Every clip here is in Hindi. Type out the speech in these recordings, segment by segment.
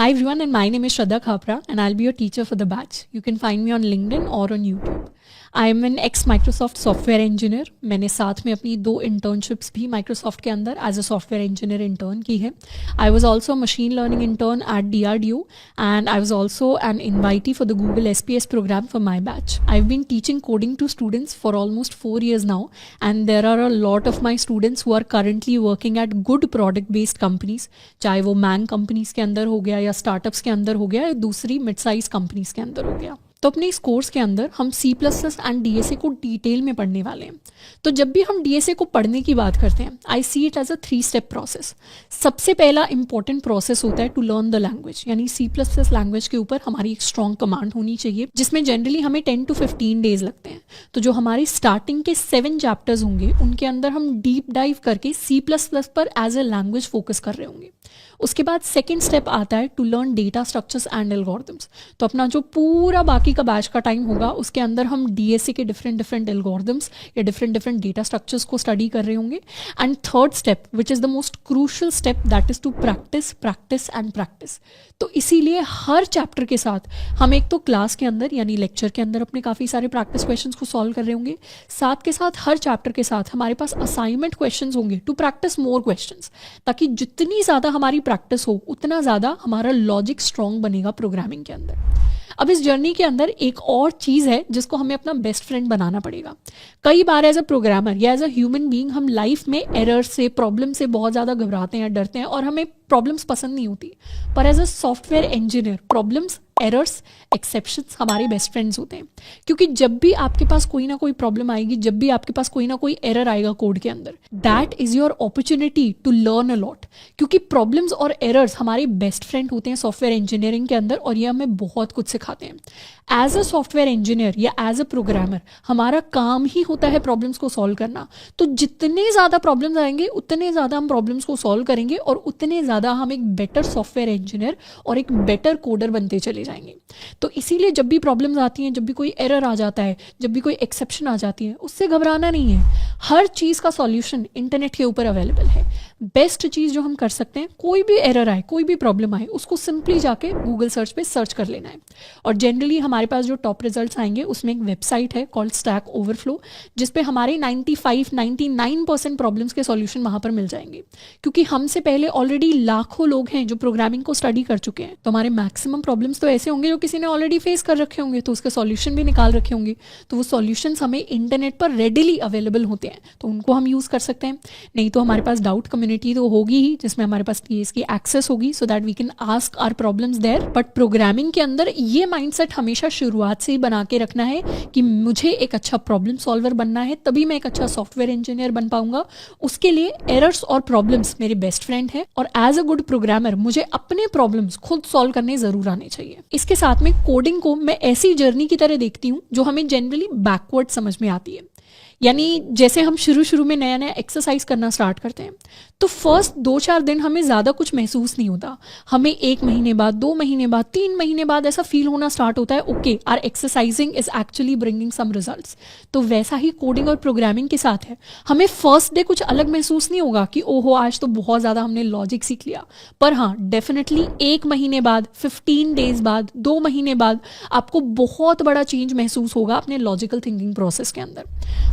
Hi everyone, and my name is Shraddha Khapra, and I'll be your teacher for the batch. You can find me on LinkedIn or on YouTube. I am an ex Microsoft software engineer. मैंने साथ में अपनी 2 internships भी Microsoft के अंदर as a software engineer intern की है. I was also a machine learning intern at DRDO, and I was also an invitee for the Google SPS program for my batch. I've been teaching coding to students for almost 4 years now, and there are a lot of my students who are currently working at good product based companies, चाहे वो मैंग कंपनीज के अंदर हो गया या स्टार्टअप्स के अंदर हो गया या दूसरी मिड साइज कंपनीज के अंदर हो गया. तो अपने इस कोर्स के अंदर हम C++ एंड DSA को डिटेल में पढ़ने वाले हैं. तो जब भी हम DSA को पढ़ने की बात करते हैं, I see it as a 3 step process. सबसे पहला इंपॉर्टेंट प्रोसेस होता है टू लर्न द लैंग्वेज, यानी C++ लैंग्वेज के ऊपर हमारी एक स्ट्रॉन्ग कमांड होनी चाहिए, जिसमें जनरली हमें 10 to 15 डेज लगते हैं. तो जो हमारी स्टार्टिंग के 7 चैप्टर्स होंगे, उनके अंदर हम डीप डाइव करके C++ पर एज अ लैंग्वेज फोकस कर रहे होंगे. उसके बाद सेकेंड स्टेप आता है to learn data structures and algorithms. तो अपना जो पूरा बाकी का बैच का टाइम होगा, उसके अंदर हम DSA के डिफरेंट एल्गोरिथम्स या डिफरेंट डेटा स्ट्रक्चर्स को स्टडी कर रहे होंगे. And third step, which is the most crucial step, that is to practice and practice. तो इसीलिए हर चैप्टर के साथ हम एक तो क्लास के अंदर यानी लेक्चर के अंदर अपने काफ़ी सारे प्रैक्टिस क्वेश्चंस को सॉल्व कर रहे होंगे, साथ के साथ हर चैप्टर के साथ हमारे पास असाइनमेंट क्वेश्चंस होंगे टू प्रैक्टिस मोर क्वेश्चंस, ताकि जितनी ज़्यादा हमारी प्रैक्टिस हो उतना ज़्यादा हमारा लॉजिक स्ट्रॉन्ग बनेगा प्रोग्रामिंग के अंदर. अब इस जर्नी के अंदर एक और चीज़ है जिसको हमें अपना बेस्ट फ्रेंड बनाना पड़ेगा. कई बार एज अ प्रोग्रामर या एज अ ह्यूमन बीइंग हम लाइफ में एरर से, प्रॉब्लम से बहुत ज़्यादा घबराते हैं, डरते हैं और हमें प्रॉब्लम्स पसंद नहीं होती. पर as a software engineer problems, errors, exceptions हमारे बेस्ट फ्रेंड्स होते हैं. क्योंकि जब भी आपके पास कोई ना कोई प्रॉब्लम आएगी, जब भी आपके पास कोई ना कोई एरर आएगा कोड के अंदर, that is your opportunity to learn a lot. क्योंकि प्रॉब्लम्स और एरर्स हमारे बेस्ट फ्रेंड होते हैं सॉफ्टवेयर इंजीनियरिंग के अंदर, और ये हमें बहुत कुछ सिखाते हैं. एज अ सॉफ्टवेयर इंजीनियर या एज अ प्रोग्रामर हमारा काम ही होता है प्रॉब्लम्स को सॉल्व करना. तो जितने ज़्यादा प्रॉब्लम्स आएंगे उतने ज़्यादा हम प्रॉब्लम्स को सॉल्व करेंगे, और उतने ज़्यादा हम एक बेटर सॉफ्टवेयर इंजीनियर और एक बेटर कोडर बनते चले जाएंगे. तो इसीलिए जब भी प्रॉब्लम्स आती हैं, जब भी कोई एरर आ जाता है, जब भी कोई एक्सेप्शन आ जाती है, उससे घबराना नहीं है. हर चीज़ का सॉल्यूशन इंटरनेट के ऊपर अवेलेबल है. बेस्ट चीज़ जो हम कर सकते हैं, कोई भी एरर आए, कोई भी प्रॉब्लम आए, उसको सिंपली जाके गूगल सर्च पे सर्च कर लेना है. और जनरली हमारे पास जो टॉप रिजल्ट्स आएंगे उसमें एक वेबसाइट है कॉल्ड स्टैक ओवरफ्लो, जिसपे हमारे 95-99% प्रॉब्लम्स के सॉल्यूशन वहाँ पर मिल जाएंगे. क्योंकि हमसे पहले ऑलरेडी लाखों लोग हैं जो प्रोग्रामिंग को स्टडी कर चुके हैं. तो हमारे मैक्सिमम प्रॉब्लम्स तो ऐसे होंगे जो किसी ने ऑलरेडी फेस कर रखे होंगे, तो उसके सॉल्यूशन भी निकाल रखे होंगे. तो वो सॉल्यूशंस हमें इंटरनेट पर रेडिली अवेलेबल होते हैं, तो उनको हम यूज़ कर सकते हैं. नहीं तो हमारे पास डाउट कम्युनिटी तो होगी ही, जिसमें हमारे पास इसकी एक्सेस होगी, so that we can ask our problems there. But programming के अंदर ये माइंडसेट हमेशा शुरुआत से ही बना के रखना है कि मुझे एक अच्छा प्रॉब्लम सॉल्वर बनना है, तभी मैं एक अच्छा सॉफ्टवेयर इंजीनियर बन पाऊंगा. उसके लिए एरर्स और प्रॉब्लम्स मेरे बेस्ट फ्रेंड हैं, और एज अ गुड प्रोग्रामर मुझे अपने प्रॉब्लम्स खुद सॉल्व करने जरूर आने चाहिए. इसके साथ में कोडिंग को मैं ऐसी जर्नी की तरह देखती हूँ जो हमें जनरली बैकवर्ड समझ में आती है. यानी जैसे हम शुरू में नया एक्सरसाइज करना स्टार्ट करते हैं, तो फर्स्ट 2-4 दिन हमें ज़्यादा कुछ महसूस नहीं होता. हमें 1 महीने बाद, 2 महीने बाद, 3 महीने बाद ऐसा फील होना स्टार्ट होता है, okay our exercising is actually bringing some results. तो वैसा ही कोडिंग और प्रोग्रामिंग के साथ है. हमें फर्स्ट डे कुछ अलग महसूस नहीं होगा कि ओहो आज तो बहुत ज़्यादा हमने लॉजिक सीख लिया. पर हाँ, डेफिनेटली 1 महीने बाद, 15 डेज बाद, 2 महीने बाद आपको बहुत बड़ा चेंज महसूस होगा अपने लॉजिकल थिंकिंग प्रोसेस के अंदर.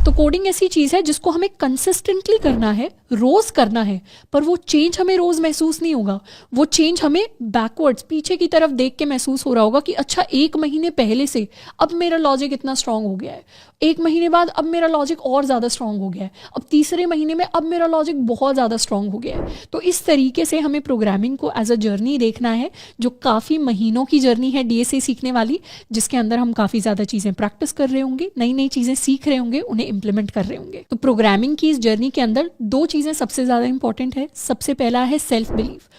तो कोडिंग ऐसी चीज़ है जिसको हमें कंसिस्टेंटली करना है, रोज करना है, पर वो चेंज हमें रोज महसूस नहीं होगा. वो चेंज हमें बैकवर्ड्स, पीछे की तरफ देख के महसूस हो रहा होगा कि अच्छा 1 महीने पहले से अब मेरा लॉजिक इतना स्ट्रांग हो गया है, 1 महीने बाद अब मेरा लॉजिक और ज़्यादा स्ट्रांग हो गया है, अब तीसरे महीने में अब मेरा लॉजिक बहुत ज़्यादा स्ट्रांग हो गया है. तो इस तरीके से हमें प्रोग्रामिंग को एज अ जर्नी देखना है, जो काफ़ी महीनों की जर्नी है DSA सीखने वाली, जिसके अंदर हम काफ़ी ज़्यादा चीज़ें प्रैक्टिस कर रहे होंगे, नई नई चीज़ें सीख रहे होंगे, उन्हें इंप्लीमेंट कर रहे होंगे. तो प्रोग्रामिंग की इस जर्नी के अंदर 2 चीज़ें सबसे ज़्यादा इंपॉर्टेंट है. सबसे पहला है सेल्फ बिलीफ.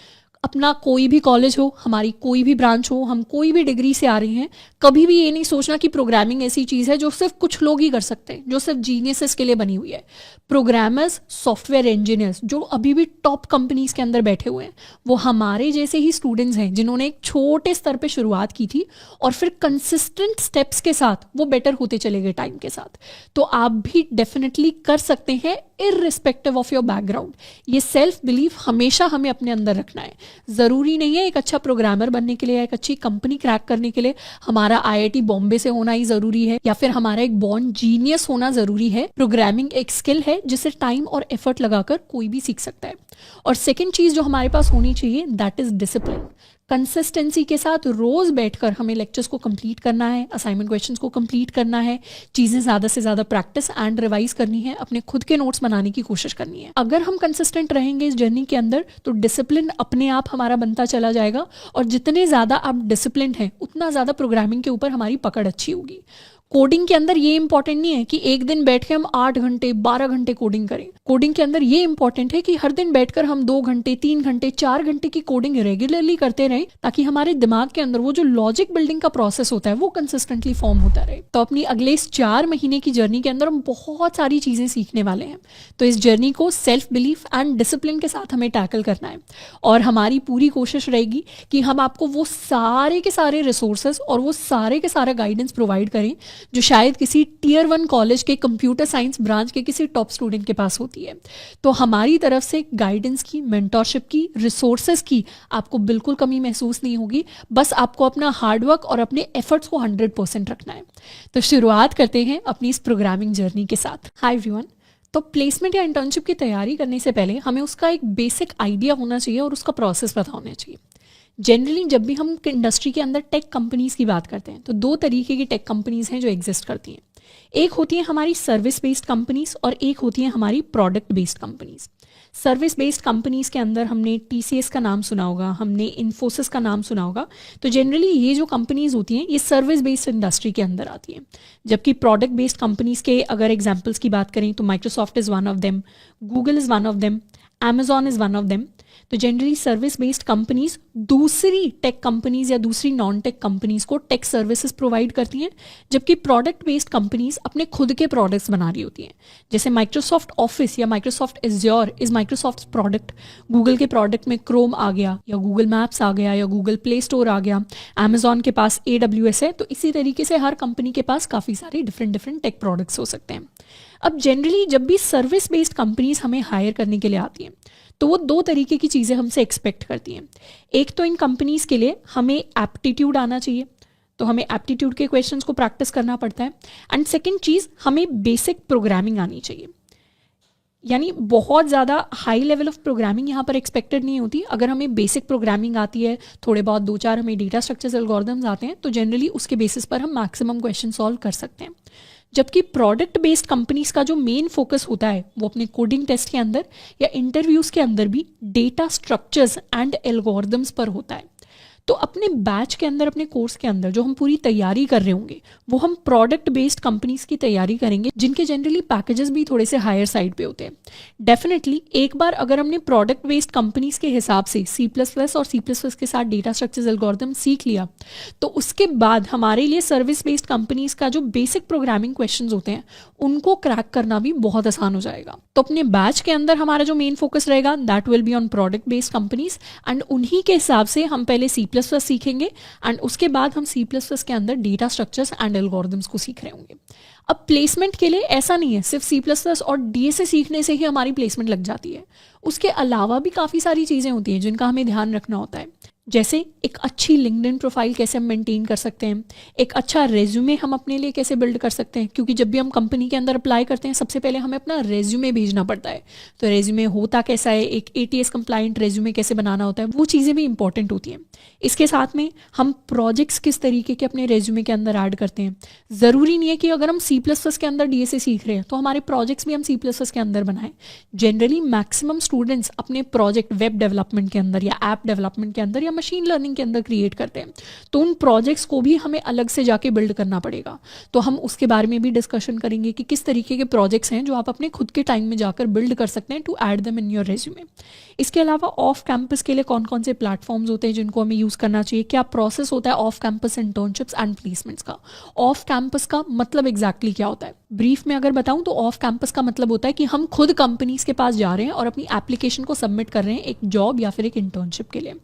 अपना कोई भी कॉलेज हो, हमारी कोई भी ब्रांच हो, हम कोई भी डिग्री से आ रहे हैं, कभी भी ये नहीं सोचना कि प्रोग्रामिंग ऐसी चीज़ है जो सिर्फ कुछ लोग ही कर सकते हैं, जो सिर्फ जीनियसेस के लिए बनी हुई है. प्रोग्रामर्स, सॉफ्टवेयर इंजीनियर्स जो अभी भी टॉप कंपनीज के अंदर बैठे हुए हैं, वो हमारे जैसे ही स्टूडेंट्स हैं जिन्होंने एक छोटे स्तर पे शुरुआत की थी और फिर कंसिस्टेंट स्टेप्स के साथ वो बेटर होते चले गए टाइम के साथ. तो आप भी डेफिनेटली कर सकते हैं इररिस्पेक्टिव ऑफ योर बैकग्राउंड। ये सेल्फ बिलीफ हमेशा हमें अपने अंदर रखना है। ज़रूरी नहीं है एक अच्छा प्रोग्रामर बनने के लिए या एक अच्छी कंपनी क्रैक करने के लिए हमारा IIT बॉम्बे से होना ही ज़रूरी है या फिर हमारा एक बॉर्न जीनियस होना ज़रूरी है। प्रोग्रामिंग एक स्किल है जिसे टाइम और एफर्ट लगाकर कोई भी सीख सकता है। और सेकेंड चीज़ जो हमारे पास होनी चाहिए दैट इज़ डिसिप्लिन। कंसिस्टेंसी के साथ रोज बैठकर हमें लेक्चर्स को कंप्लीट करना है, असाइनमेंट क्वेश्चंस को कंप्लीट करना है, चीज़ें ज़्यादा से ज़्यादा प्रैक्टिस एंड रिवाइज करनी है, अपने खुद के नोट्स बनाने की कोशिश करनी है। अगर हम कंसिस्टेंट रहेंगे इस जर्नी के अंदर तो डिसिप्लिन अपने आप हमारा बनता चला जाएगा और जितने ज़्यादा आप डिसिप्लिन हैं उतना ज़्यादा प्रोग्रामिंग के ऊपर हमारी पकड़ अच्छी होगी। कोडिंग के अंदर ये इंपॉर्टेंट नहीं है कि एक दिन बैठ के हम 8 घंटे 12 घंटे कोडिंग करें। कोडिंग के अंदर ये इंपॉर्टेंट है कि हर दिन बैठकर हम 2 घंटे 3 घंटे 4 घंटे की कोडिंग रेगुलरली करते रहें ताकि हमारे दिमाग के अंदर वो जो लॉजिक बिल्डिंग का प्रोसेस होता है वो कंसिस्टेंटली फॉर्म होता रहे। तो अपनी अगले इस 4 महीने की जर्नी के अंदर हम बहुत सारी चीज़ें सीखने वाले हैं। तो इस जर्नी को सेल्फ बिलीफ एंड डिसिप्लिन के साथ हमें टैकल करना है और हमारी पूरी कोशिश रहेगी कि हम आपको वो सारे के सारे रिसोर्सेज और वो सारे के सारा गाइडेंस प्रोवाइड करें जो शायद किसी Tier 1 कॉलेज के कंप्यूटर साइंस ब्रांच के किसी टॉप स्टूडेंट के पास होती है। तो हमारी तरफ से गाइडेंस की, मेंटोरशिप की, रिसोर्सेज की आपको बिल्कुल कमी महसूस नहीं होगी। बस आपको अपना हार्डवर्क और अपने एफर्ट्स को 100% रखना है। तो शुरुआत करते हैं अपनी इस प्रोग्रामिंग जर्नी के साथ। Hi everyone. तो प्लेसमेंट या इंटर्नशिप की तैयारी करने से पहले हमें उसका एक बेसिक आइडिया होना चाहिए और उसका प्रोसेस पता होना चाहिए। जनरली जब भी हम इंडस्ट्री के अंदर टेक कंपनीज़ की बात करते हैं तो 2 तरीके की टेक कंपनीज़ हैं जो एग्जिस्ट करती हैं। एक होती है हमारी सर्विस बेस्ड कंपनीज़ और एक होती है हमारी product based companies. Service based companies के अंदर हमने TCS का नाम सुना होगा, हमने इन्फोसिस का नाम सुना होगा। तो जनरली ये जो कंपनीज़ होती हैं ये सर्विस बेस्ड इंडस्ट्री के अंदर आती हैं। जबकि प्रोडक्ट बेस्ड कंपनीज़ के अगर एग्जाम्पल्स की बात करें तो Microsoft is one of them, Google is one of them, Amazon is one of them. तो जनरली सर्विस बेस्ड कंपनीज दूसरी टेक कंपनीज या दूसरी नॉन टेक कंपनीज को टेक सर्विसेज प्रोवाइड करती हैं, जबकि प्रोडक्ट बेस्ड कंपनीज अपने खुद के प्रोडक्ट्स बना रही होती हैं। जैसे माइक्रोसॉफ्ट ऑफिस या Microsoft azure is Microsoft product. Google के प्रोडक्ट में क्रोम आ गया या गूगल मैप्स आ गया या गूगल प्ले स्टोर आ गया। अमेजॉन के पास AWS है। तो इसी तरीके से हर कंपनी के पास काफ़ी सारे डिफरेंट टेक प्रोडक्ट्स हो सकते हैं। अब जनरली जब भी सर्विस बेस्ड कंपनीज हमें हायर करने के लिए आती हैं तो वो 2 तरीके की चीज़ें हमसे एक्सपेक्ट करती हैं। एक तो इन कंपनीज़ के लिए हमें एप्टीट्यूड आना चाहिए, तो हमें एप्टीट्यूड के क्वेश्चंस को प्रैक्टिस करना पड़ता है। एंड सेकंड चीज़ हमें बेसिक प्रोग्रामिंग आनी चाहिए। यानी बहुत ज़्यादा हाई लेवल ऑफ प्रोग्रामिंग यहाँ पर एक्सपेक्टेड नहीं होती। अगर हमें बेसिक प्रोग्रामिंग आती है, थोड़े बहुत 2-4 हमें डेटा स्ट्रक्चर्स एल्गोरिथम्स आते हैं, तो जनरली उसके बेसिस पर हम मैक्सिमम क्वेश्चन सॉल्व कर सकते हैं। जबकि प्रोडक्ट बेस्ड कंपनीज का जो मेन फोकस होता है वो अपने कोडिंग टेस्ट के अंदर या इंटरव्यूज के अंदर भी डेटा स्ट्रक्चर्स एंड एल्गोरिथम्स पर होता है। तो अपने बैच के अंदर, अपने कोर्स के अंदर जो हम पूरी तैयारी कर रहे होंगे वो हम प्रोडक्ट बेस्ड कंपनीज की तैयारी करेंगे, जिनके जनरली पैकेजेस भी थोड़े से हायर साइड पे होते हैं। डेफिनेटली एक बार अगर हमने प्रोडक्ट बेस्ड कंपनीज के हिसाब से C++ और C++ के साथ डेटा स्ट्रक्चर्स एल्गोरिथम सीख लिया तो उसके बाद हमारे लिए सर्विस बेस्ड कंपनीज का जो बेसिक प्रोग्रामिंग क्वेश्चन होते हैं उनको क्रैक करना भी बहुत आसान हो जाएगा। तो अपने बैच के अंदर हमारा जो मेन फोकस रहेगा that will be on product based companies and उन्हीं के हिसाब से हम पहले C++ सीखेंगे एंड उसके बाद हम C++ के अंदर डेटा स्ट्रक्चर्स एंड एल्गोरिथम्स को सीख रहे होंगे। अब प्लेसमेंट के लिए ऐसा नहीं है सिर्फ C++ और DSA सीखने से ही हमारी प्लेसमेंट लग जाती है। उसके अलावा भी काफ़ी सारी चीज़ें होती हैं जिनका हमें ध्यान रखना होता है। जैसे एक अच्छी लिंक्डइन प्रोफाइल कैसे हम मेंटेन कर सकते हैं, एक अच्छा रेज्यूमे हम अपने लिए कैसे बिल्ड कर सकते हैं, क्योंकि जब भी हम कंपनी के अंदर अप्लाई करते हैं सबसे पहले हमें अपना रेज्यूमे भेजना पड़ता है। तो रेज्यूमे होता कैसा है, एक ATS कंप्लाइंट रेज्यूमे कैसे बनाना होता है, वो चीज़ें भी इंपॉर्टेंट होती हैं। इसके साथ में हम प्रोजेक्ट्स किस तरीके के अपने रेज्यूमे के अंदर ऐड करते हैं। ज़रूरी नहीं है कि अगर हम C++ के अंदर DSA सीख रहे हैं तो हमारे प्रोजेक्ट्स भी हम C++ के अंदर बनाएं। जनरली मैक्सिमम स्टूडेंट्स अपने प्रोजेक्ट वेब डेवलपमेंट के अंदर या ऐप डेवलपमेंट के अंदर या मशीन लर्निंग के अंदर क्रिएट करते हैं। तो उन प्रोजेक्ट्स को भी हमें अलग से जाके बिल्ड करना पड़ेगा। तो हम उसके बारे में भी डिस्कशन करेंगे कि किस तरीके के प्रोजेक्ट्स हैं जो आप अपने खुद के टाइम में जाकर बिल्ड कर सकते हैं to add them in your resume. इसके अलावा ऑफ कैंपस के लिए कौन कौन से प्लेटफॉर्म्स होते हैं जिनको हमें यूज़ करना चाहिए, क्या प्रोसेस होता है off campus internships and placements का। ऑफ कैंपस का मतलब एग्जैक्टली क्या होता है। ब्रीफ में अगर बताऊं तो ऑफ कैंपस का मतलब होता है कि हम खुद कंपनीज के पास जा रहे हैं और अपनी एप्लीकेशन को सबमिट कर रहे हैं एक जॉब या फिर एक इंटर्नशिप के लिए।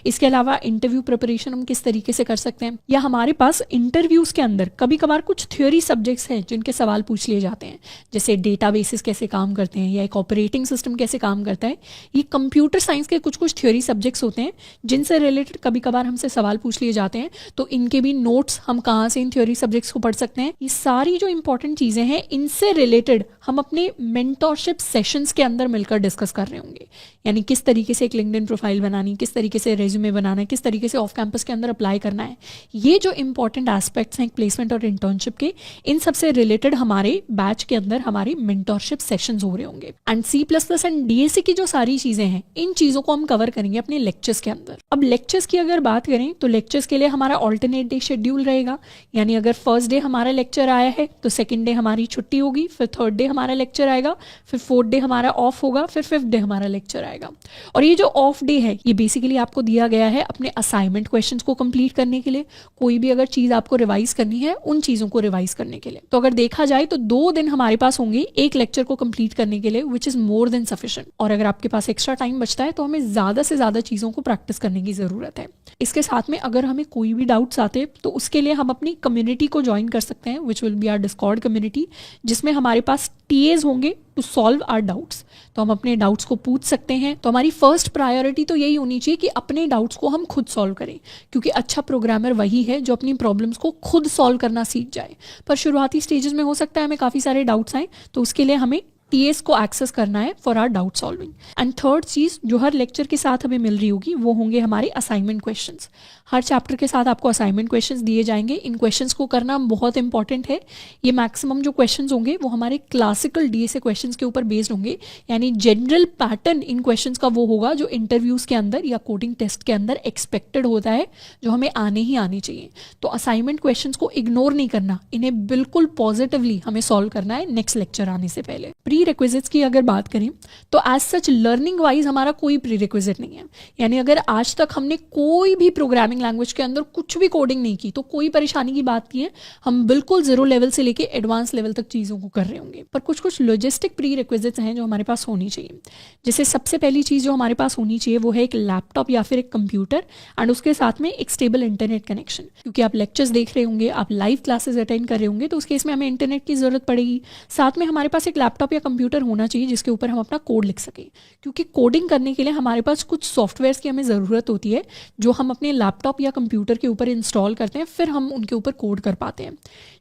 इसके अलावा इंटरव्यू प्रिपरेशन हम किस तरीके से कर सकते हैं, या हमारे पास इंटरव्यूज के अंदर कभी कभार कुछ थ्योरी सब्जेक्ट्स हैं जिनके सवाल पूछ लिए जाते हैं, जैसे डेटाबेसेस कैसे काम करते हैं या एक ऑपरेटिंग सिस्टम कैसे काम करता है। ये कंप्यूटर साइंस के कुछ थ्योरी सब्जेक्ट्स होते हैं जिनसे रिलेटेड कभी कभार हमसे सवाल पूछ लिए जाते हैं, तो इनके भी नोट्स हम कहाँ से इन थ्योरी सब्जेक्ट्स को पढ़ सकते हैं। ये सारी जो इंपॉर्टेंट चीजें हैं इनसे रिलेटेड हम अपने मेंटोरशिप सेशंस के अंदर मिलकर डिस्कस कर रहे होंगे, यानी किस तरीके से एक लिंक्डइन प्रोफाइल बनानी, किस तरीके से रेज्यूमे बनाना है, किस तरीके से ऑफ कैंपस के अंदर अप्लाई करना है। ये जो इंपॉर्टेंट एस्पेक्ट्स हैं प्लेसमेंट और इंटर्नशिप के, इन सबसे रिलेटेड हमारे बैच के अंदर हमारे मेंटोरशिप सेशंस हो रहे होंगे। एंड C++ एंड DSA की जो सारी चीजें हैं इन चीजों को हम कवर करेंगे अपने लेक्चर्स के अंदर। अब लेक्चर्स की अगर बात करें तो लेक्चर्स के लिए हमारा ऑल्टरनेट डे शेड्यूल रहेगा, यानी अगर फर्स्ट डे हमारा लेक्चर आया है तो सेकंड डे हमारी छुट्टी होगी, फिर थर्ड डे हमारा लेक्चर आएगा, फिर फोर्थ डे हमारा ऑफ होगा, फिर फिफ्थ डे हमारा लेक्चर आएगा। और ये जो ऑफ डे है ये बेसिकली आपको दिया गया है अपने असाइनमेंट क्वेश्चंस को कंप्लीट करने के लिए, कोई भी अगर चीज आपको रिवाइज करनी है उन चीजों को रिवाइज करने के लिए। तो अगर देखा जाए तो 2 दिन हमारे पास होंगे एक लेक्चर को कंप्लीट करने के लिए, which is more than sufficient. और अगर आपके पास एक्स्ट्रा टाइम बचता है तो हमें ज्यादा से ज्यादा चीजों को प्रैक्टिस करने की जरूरत है। इसके साथ में अगर हमें कोई भी डाउट्स आते तो उसके लिए हम अपनी कम्युनिटी को ज्वाइन कर सकते हैं, which will be our Discord community, जिसमें हमारे पास TAs होंगे टू सॉल्व आवर डाउट्स। तो हम अपने डाउट्स को पूछ सकते हैं। तो हमारी फर्स्ट प्रायोरिटी तो यही होनी चाहिए कि अपने डाउट्स को हम खुद सॉल्व करें, क्योंकि अच्छा प्रोग्रामर वही है जो अपनी प्रॉब्लम्स को खुद सॉल्व करना सीख जाए। पर शुरुआती स्टेजेस में हो सकता है हमें काफ़ी सारे डाउट्स आए, तो उसके लिए हमें TAs को एक्सेस करना है for our doubt solving. And third चीज जो हर लेक्चर के साथ हमें मिल रही होगी वो होंगे हमारे असाइनमेंट क्वेश्चंस। हर चैप्टर के साथ आपको असाइनमेंट क्वेश्चंस दिए जाएंगे। इन क्वेश्चंस को करना बहुत इंपॉर्टेंट है। ये मैक्सिमम जो क्वेश्चंस होंगे वो हमारे क्लासिकल DSA क्वेश्चंस के ऊपर बेस्ड होंगे, यानी जनरल पैटर्न इन क्वेश्चंस का वो होगा जो इंटरव्यूज के अंदर या कोडिंग टेस्ट के अंदर एक्सपेक्टेड होता है, जो हमें आने ही आनी चाहिए। तो असाइनमेंट क्वेश्चंस को इग्नोर नहीं करना, इन्हें बिल्कुल पॉजिटिवली हमें सॉल्व करना है नेक्स्ट लेक्चर आने से पहले। प्री रिक्विजिट्स की अगर बात करें तो एज सच लर्निंग वाइज हमारा कोई प्री रिक्विजिट नहीं है, यानी अगर आज तक हमने कोई भी प्रोग्रामिंग लैंग्वेज के अंदर कुछ भी कोडिंग नहीं की तो कोई परेशानी की बात नहीं है। हम बिल्कुल 0 लेवल से लेके एडवांस लेवल तक चीज़ों को कर रहे होंगे। पर कुछ लॉजिस्टिक प्री रिक्विजिट्स हैं जो हमारे पास होनी चाहिए। जैसे सबसे पहली चीज़ जो हमारे पास होनी चाहिए वो है एक लैपटॉप या फिर एक कंप्यूटर, एंड उसके साथ में एक स्टेबल इंटरनेट कनेक्शन। क्योंकि आप लेक्चर्स देख रहे होंगे, आप लाइव क्लासेस अटेंड कर रहे होंगे, तो उस केस में हमें इंटरनेट की ज़रूरत पड़ेगी। साथ में हमारे पास एक लैपटॉप या कंप्यूटर होना चाहिए जिसके ऊपर हम अपना कोड लिख सकें, क्योंकि कोडिंग करने के लिए हमारे पास कुछ सॉफ्टवेयर्स की हमें ज़रूरत होती है जो हम अपने लैपटॉप या कंप्यूटर के ऊपर इंस्टॉल करते हैं, फिर हम उनके ऊपर कोड कर पाते हैं।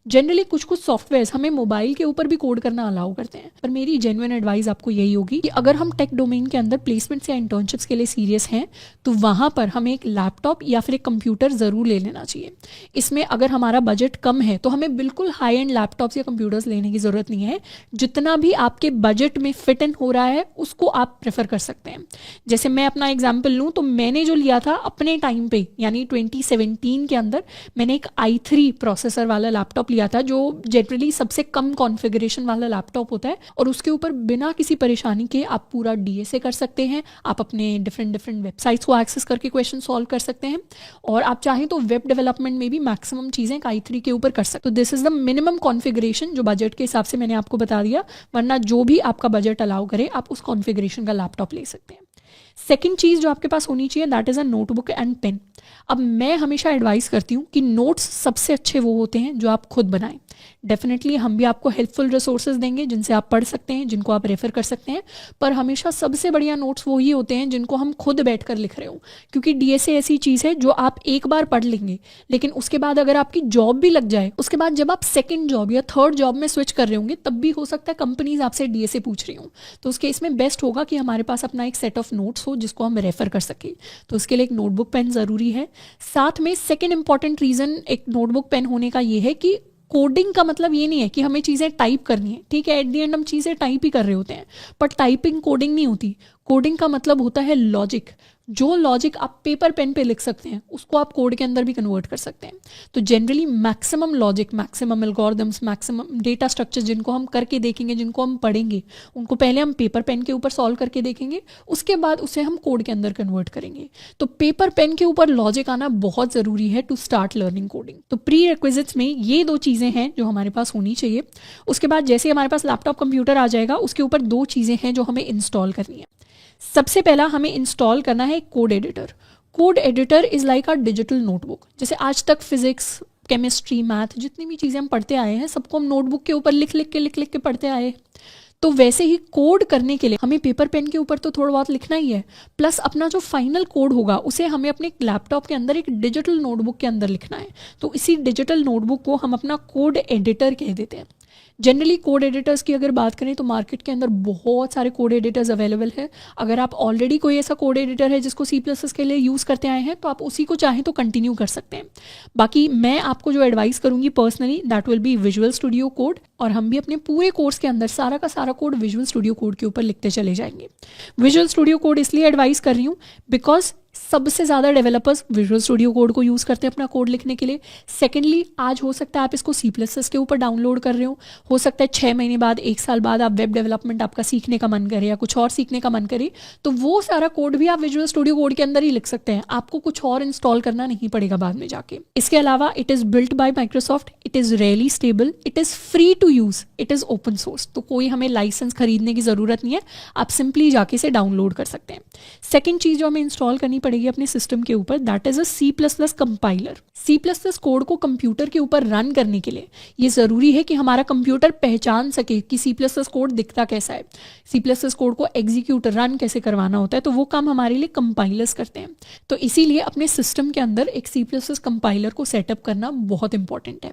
जनरली कुछ सॉफ्टवेयर्स हमें मोबाइल के ऊपर भी कोड करना अलाउ करते हैं, पर मेरी जेन्युइन एडवाइस आपको यही होगी कि अगर हम टेक डोमेन के अंदर प्लेसमेंट्स या इंटर्नशिप्स के लिए सीरियस हैं तो वहाँ पर हमें एक लैपटॉप या फिर एक कंप्यूटर ज़रूर ले लेना चाहिए। इसमें अगर हमारा बजट कम है तो हमें बिल्कुल हाई एंड लैपटॉप्स या कंप्यूटर्स लेने की ज़रूरत नहीं है। जितना भी आपके बजट में फिट इन हो रहा है उसको आप प्रेफर कर सकते हैं। जैसे मैं अपना एग्जाम्पल लूँ तो मैंने जो लिया था अपने टाइम पे, यानी 2017 के अंदर मैंने एक i3 प्रोसेसर वाला लैपटॉप लिया था, जो जनरली सबसे कम कॉन्फ़िगरेशन वाला लैपटॉप होता है, और उसके ऊपर बिना किसी परेशानी के आप पूरा DSA कर सकते हैं। आप अपने डिफरेंट वेबसाइट्स को एक्सेस करके क्वेश्चन सॉल्व कर सकते हैं, और आप चाहें तो वेब डेवलपमेंट में भी मैक्सिमम चीज़ें i3 के ऊपर कर सकते हो। तो this is the minimum configuration जो बजट के हिसाब से मैंने आपको बता दिया, वरना जो भी आपका बजट अलाउ करे आप उस कॉन्फ़िगरेशन का लैपटॉप ले सकते हैं। सेकेंड चीज़ जो आपके पास होनी चाहिए that is a notebook and pen. अब मैं हमेशा एडवाइस करती हूँ कि नोट्स सबसे अच्छे वो होते हैं जो आप खुद बनाएं। डेफिनेटली हम भी आपको हेल्पफुल रिसोर्सेज देंगे जिनसे आप पढ़ सकते हैं, जिनको आप रेफर कर सकते हैं, पर हमेशा सबसे बढ़िया नोट्स वो ही होते हैं जिनको हम खुद बैठकर लिख रहे हो। क्योंकि DSA ऐसी चीज़ है जो आप एक बार पढ़ लेंगे, लेकिन उसके बाद अगर आपकी जॉब भी लग जाए, उसके बाद जब आप सेकेंड जॉब या थर्ड जॉब में स्विच कर रहे होंगे तब भी हो सकता है कंपनीज आपसे DSA पूछ रही हूँ। तो उस केस में बेस्ट होगा कि हमारे पास अपना एक सेट ऑफ नोट्स हो जिसको हम रेफर कर सकें। तो उसके लिए एक नोटबुक पेन ज़रूरी है। साथ में सेकेंड इंपॉर्टेंट रीज़न एक नोटबुक पेन होने का ये है कि कोडिंग का मतलब ये नहीं है कि हमें चीज़ें टाइप करनी है। ठीक है, एट द एंड हम चीज़ें टाइप ही कर रहे होते हैं, पर टाइपिंग कोडिंग नहीं होती। कोडिंग का मतलब होता है लॉजिक। जो लॉजिक आप पेपर पेन पे लिख सकते हैं उसको आप कोड के अंदर भी कन्वर्ट कर सकते हैं। तो generally maximum logic, maximum algorithms, maximum data structure जिनको हम करके देखेंगे, जिनको हम पढ़ेंगे, उनको पहले हम पेपर पेन के ऊपर सॉल्व करके देखेंगे, उसके बाद उसे हम कोड के अंदर कन्वर्ट करेंगे। तो पेपर पेन के ऊपर लॉजिक आना बहुत ज़रूरी है टू स्टार्ट लर्निंग कोडिंग। तो प्री रिक्विजिट्स में ये 2 चीज़ें हैं जो हमारे पास होनी चाहिए। उसके बाद जैसे हमारे पास लैपटॉप कंप्यूटर आ जाएगा, उसके ऊपर 2 चीज़ें हैं जो हमें इंस्टॉल करनी है। सबसे पहला हमें इंस्टॉल करना है code editor. Code editor is like a digital notebook. जैसे आज तक फिजिक्स, केमिस्ट्री, मैथ, जितनी भी चीज़ें हम पढ़ते आए हैं, सबको हम नोटबुक के ऊपर लिख लिख के पढ़ते आए हैं। तो वैसे ही कोड करने के लिए हमें पेपर पेन के ऊपर तो थोड़ा बहुत लिखना ही है, प्लस अपना जो फाइनल कोड होगा उसे हमें अपने लैपटॉप के अंदर एक डिजिटल नोटबुक के अंदर लिखना है। तो इसी डिजिटल नोटबुक को हम अपना कोड एडिटर कह देते हैं। जनरली कोड एडिटर्स की अगर बात करें तो मार्केट के अंदर बहुत सारे कोड एडिटर्स अवेलेबल है। अगर आप ऑलरेडी कोई ऐसा कोड एडिटर है जिसको C++ के लिए यूज़ करते आए हैं तो आप उसी को चाहें तो कंटिन्यू कर सकते हैं। बाकी मैं आपको जो एडवाइस करूंगी personally, that will be visual Studio code, और हम भी अपने पूरे कोर्स के अंदर सारा का सारा कोड विजुअल स्टूडियो कोड के ऊपर लिखते चले जाएंगे। विजुअल स्टूडियो कोड इसलिए एडवाइस कर रही हूँ बिकॉज सबसे ज़्यादा डेवलपर्स विजुअल स्टूडियो कोड को यूज़ करते हैं अपना कोड लिखने के लिए। सेकेंडली, आज हो सकता है आप इसको C++ के ऊपर डाउनलोड कर रहे हो सकता है 6 महीने बाद, 1 साल बाद आप वेब डेवलपमेंट आपका सीखने का मन करे या कुछ और सीखने का मन करे, तो वो सारा कोड भी आप विजुअल स्टूडियो कोड के अंदर ही लिख सकते हैं। आपको कुछ और इंस्टॉल करना नहीं पड़ेगा बाद में जाके। इसके अलावा it is built by Microsoft, it is really stable, it is free to use, it is open source. तो कोई हमें लाइसेंस खरीदने की ज़रूरत नहीं है, आप सिंपली जाके इसे डाउनलोड कर सकते हैं। सेकेंड चीज़ जो हमें इंस्टॉल करनी पड़ेगी अपने सिस्टम के ऊपर, that is a C++ compiler. C++ code को कंप्यूटर के ऊपर रन करने के लिए ये ज़रूरी है कि हमारा कंप्यूटर पहचान सके कि C++ कोड दिखता कैसा है, C++ कोड को एग्जीक्यूट, रन कैसे करवाना होता है। तो वो काम हमारे लिए कंपाइलर्स करते हैं। तो इसीलिए अपने सिस्टम के अंदर एक C++ कंपाइलर को सेटअप करना बहुत इंपॉर्टेंट है।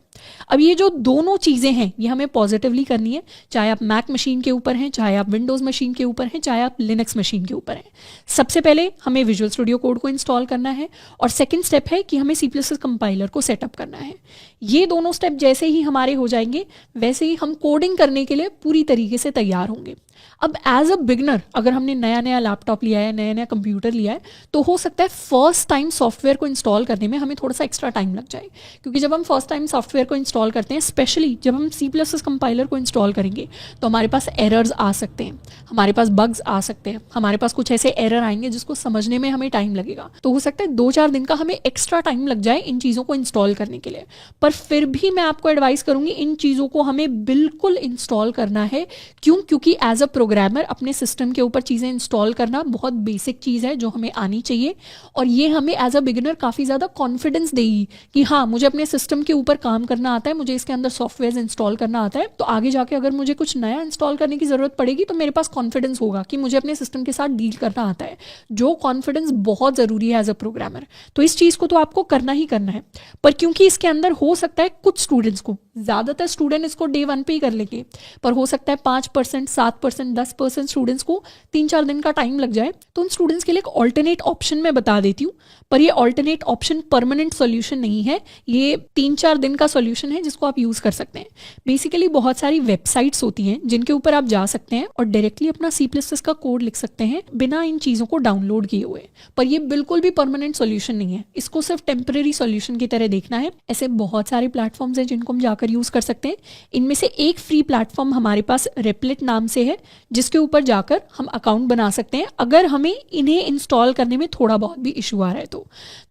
अब ये जो दोनों चीज़ें हैं ये हमें पॉजिटिवली करनी है, चाहे आप मैक मशीन के ऊपर हैं, चाहे आप विंडोज़ मशीन के ऊपर हैं, चाहे आप लिनक्स मशीन के ऊपर हैं। सबसे पहले हमें विजुअल स्टूडियो कोड को इंस्टॉल करना है और सेकंड स्टेप है कि हमें C++ कंपाइलर को सेटअप करना है। ये दोनों स्टेप जैसे ही हमारे हो जाएंगे वैसे ही हम कोडिंग करने के लिए पूरी तरीके से तैयार होंगे। अब एज अ बिगनर अगर हमने नया नया लैपटॉप लिया है, नया नया कंप्यूटर लिया है, तो हो सकता है फर्स्ट टाइम सॉफ्टवेयर को इंस्टॉल करने में हमें थोड़ा सा एक्स्ट्रा टाइम लग जाए। क्योंकि जब हम फर्स्ट टाइम सॉफ्टवेयर को इंस्टॉल करते हैं, स्पेशली जब हम C++ कंपाइलर को इंस्टॉल करेंगे, तो हमारे पास एरर्स आ सकते हैं, हमारे पास बग्स आ सकते हैं, हमारे पास कुछ ऐसे एरर आएंगे जिसको समझने में हमें टाइम लगेगा। तो हो सकता है 2-4 दिन का हमें एक्स्ट्रा टाइम लग जाए इन चीज़ों को इंस्टॉल करने के लिए। पर फिर भी मैं आपको एडवाइस करूंगी इन चीज़ों को हमें बिल्कुल इंस्टॉल करना है। क्यों? क्योंकि एज अ प्रोग्रामर अपने सिस्टम के ऊपर चीज़ें इंस्टॉल करना बहुत बेसिक चीज़ है जो हमें आनी चाहिए, और ये हमें एज अ बिगिनर काफ़ी ज़्यादा कॉन्फिडेंस देगी कि हाँ, मुझे अपने सिस्टम के ऊपर काम करना आता है, मुझे इसके अंदर सॉफ्टवेयर इंस्टॉल करना आता है। तो आगे जाके अगर मुझे कुछ नया इंस्टॉल करने की ज़रूरत पड़ेगी तो मेरे पास कॉन्फिडेंस होगा कि मुझे अपने सिस्टम के साथ डील करना आता है, जो कॉन्फिडेंस बहुत ज़रूरी है एज अ प्रोग्रामर। तो इस चीज़ को तो आपको करना ही करना है। पर क्योंकि इसके अंदर हो सकता है कुछ स्टूडेंट्स को, ज़्यादातर स्टूडेंट इसको डे 1 पे ही कर लेंगे, पर हो सकता है 5%, 7%, 10% स्टूडेंट्स को 3-4 दिन का टाइम लग जाए, तो उन स्टूडेंट्स के लिए एक ऑल्टरनेट ऑप्शन मैं बता देती हूँ। पर ये ऑल्टरनेट ऑप्शन परमानेंट सॉल्यूशन नहीं है, ये 3-4 दिन का सॉल्यूशन है जिसको आप यूज़ कर सकते हैं। बेसिकली बहुत सारी वेबसाइट्स होती हैं जिनके ऊपर आप जा सकते हैं और डायरेक्टली अपना C++ का कोड लिख सकते हैं बिना इन चीज़ों को डाउनलोड किए हुए। पर ये बिल्कुल भी परमानेंट सॉल्यूशन नहीं है, इसको सिर्फ टेम्परेरी सॉल्यूशन की तरह देखना है। ऐसे बहुत सारे प्लेटफॉर्म्स हैं जिनको हम जाकर यूज़ कर सकते हैं। इनमें से एक फ्री प्लेटफॉर्म हमारे पास रेपलेट नाम से है, जिसके ऊपर जाकर हम अकाउंट बना सकते हैं अगर हमें इन्हें इंस्टॉल करने में थोड़ा बहुत भी इशू आ रहा है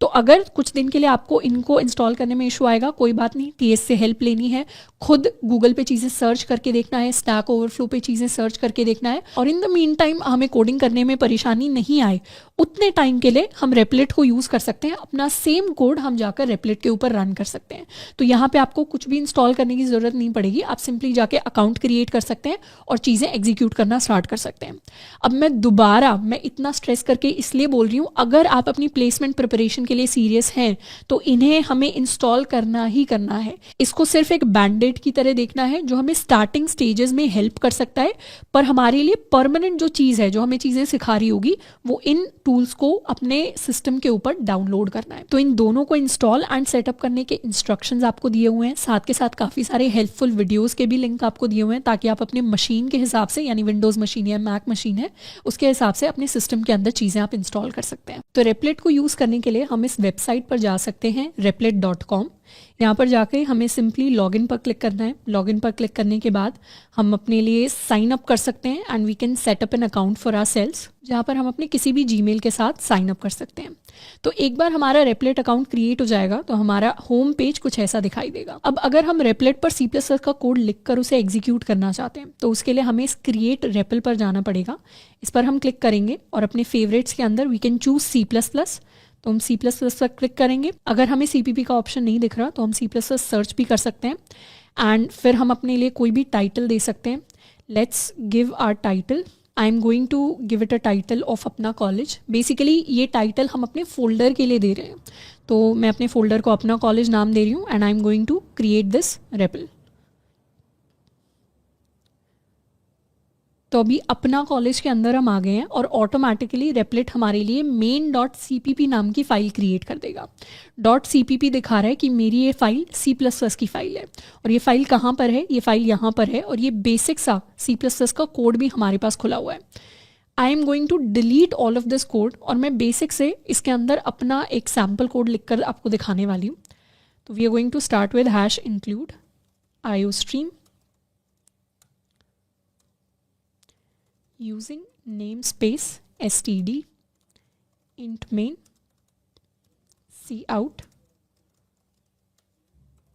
तो अगर कुछ दिन के लिए आपको इनको इंस्टॉल करने में इशू आएगा, कोई बात नहीं, TS से हेल्प लेनी है, खुद गूगल पे चीज़ें सर्च करके देखना है, स्टैक ओवरफ्लो पे चीज़ें सर्च करके देखना है, और इन द मीन टाइम हमें कोडिंग करने में परेशानी नहीं आए उतने टाइम के लिए हम रेपलेट को यूज़ कर सकते हैं। अपना सेम कोड हम जाकर रेपलेट के ऊपर रन कर सकते हैं। तो यहाँ पे आपको कुछ भी इंस्टॉल करने की ज़रूरत नहीं पड़ेगी, आप सिंपली जाके अकाउंट क्रिएट कर सकते हैं और चीज़ें एग्जीक्यूट करना स्टार्ट कर सकते हैं। अब मैं इतना स्ट्रेस करके इसलिए बोल रही हूँ, अगर आप अपनी प्लेसमेंट प्रिपरेशन के लिए सीरियस हैं तो इन्हें हमें इंस्टॉल करना ही करना है। इसको सिर्फ एक बैंडेड की तरह देखना है जो हमें स्टार्टिंग स्टेजेस में हेल्प कर सकता है, पर हमारे लिए परमानेंट जो चीज़ है, जो हमें चीज़ें सिखा रही होगी, वो इन टूल्स को अपने सिस्टम के ऊपर डाउनलोड करना है। तो इन दोनों को इंस्टॉल एंड सेटअप करने के इंस्ट्रक्शंस आपको दिए हुए हैं, साथ के साथ काफ़ी सारे हेल्पफुल वीडियोस के भी लिंक आपको दिए हुए हैं, ताकि आप अपने मशीन के हिसाब से, यानी विंडोज़ मशीन या मैक मशीन है, उसके हिसाब से अपने सिस्टम के अंदर चीज़ें आप इंस्टॉल कर सकते हैं। तो Replit को यूज़ करने के लिए हम इस वेबसाइट पर जा सकते हैं replit.com। यहाँ पर जाके हमें सिंपली लॉगिन पर क्लिक करना है। लॉगिन पर क्लिक करने के बाद हम अपने लिए साइन अप कर सकते हैं and we can set up an account for our cells, जहाँ पर हम अपने किसी भी जीमेल के साथ साइन अप कर सकते हैं। तो एक बार हमारा Replit अकाउंट क्रिएट हो जाएगा तो हमारा होम पेज कुछ ऐसा दिखाई देगा। अब अगर हम Replit पर C++ का कोड लिखकर उसे एग्जीक्यूट करना चाहते हैं तो उसके लिए हमें इस क्रिएट रेपल पर जाना पड़ेगा। इस पर हम क्लिक करेंगे और अपने फेवरेट्स के अंदर वी कैन चूज C++। तो हम C++ पर क्लिक करेंगे। अगर हमें CPP का ऑप्शन नहीं दिख रहा तो हम C++ सर्च भी कर सकते हैं एंड फिर हम अपने लिए कोई भी टाइटल दे सकते हैं। Let's give our title. I am going to give it a title of Apna College. Basically ये टाइटल हम अपने फोल्डर के लिए दे रहे हैं, तो मैं अपने फोल्डर को अपना कॉलेज नाम दे रही हूँ and I am going to create this repl. तो अभी अपना कॉलेज के अंदर हम आ गए हैं और ऑटोमेटिकली Replit हमारे लिए main.cpp नाम की फ़ाइल क्रिएट कर देगा। .cpp दिखा रहा है कि मेरी ये फाइल C++ की फ़ाइल है और ये फाइल कहाँ पर है, ये फाइल यहाँ पर है और ये बेसिक सा C++ का कोड भी हमारे पास खुला हुआ है। I am going to delete all of this code और मैं बेसिक से इसके अंदर अपना एक सैम्पल कोड लिखकर आपको दिखाने वाली हूँ। तो we are going to start with #include iostream using namespace std int main cout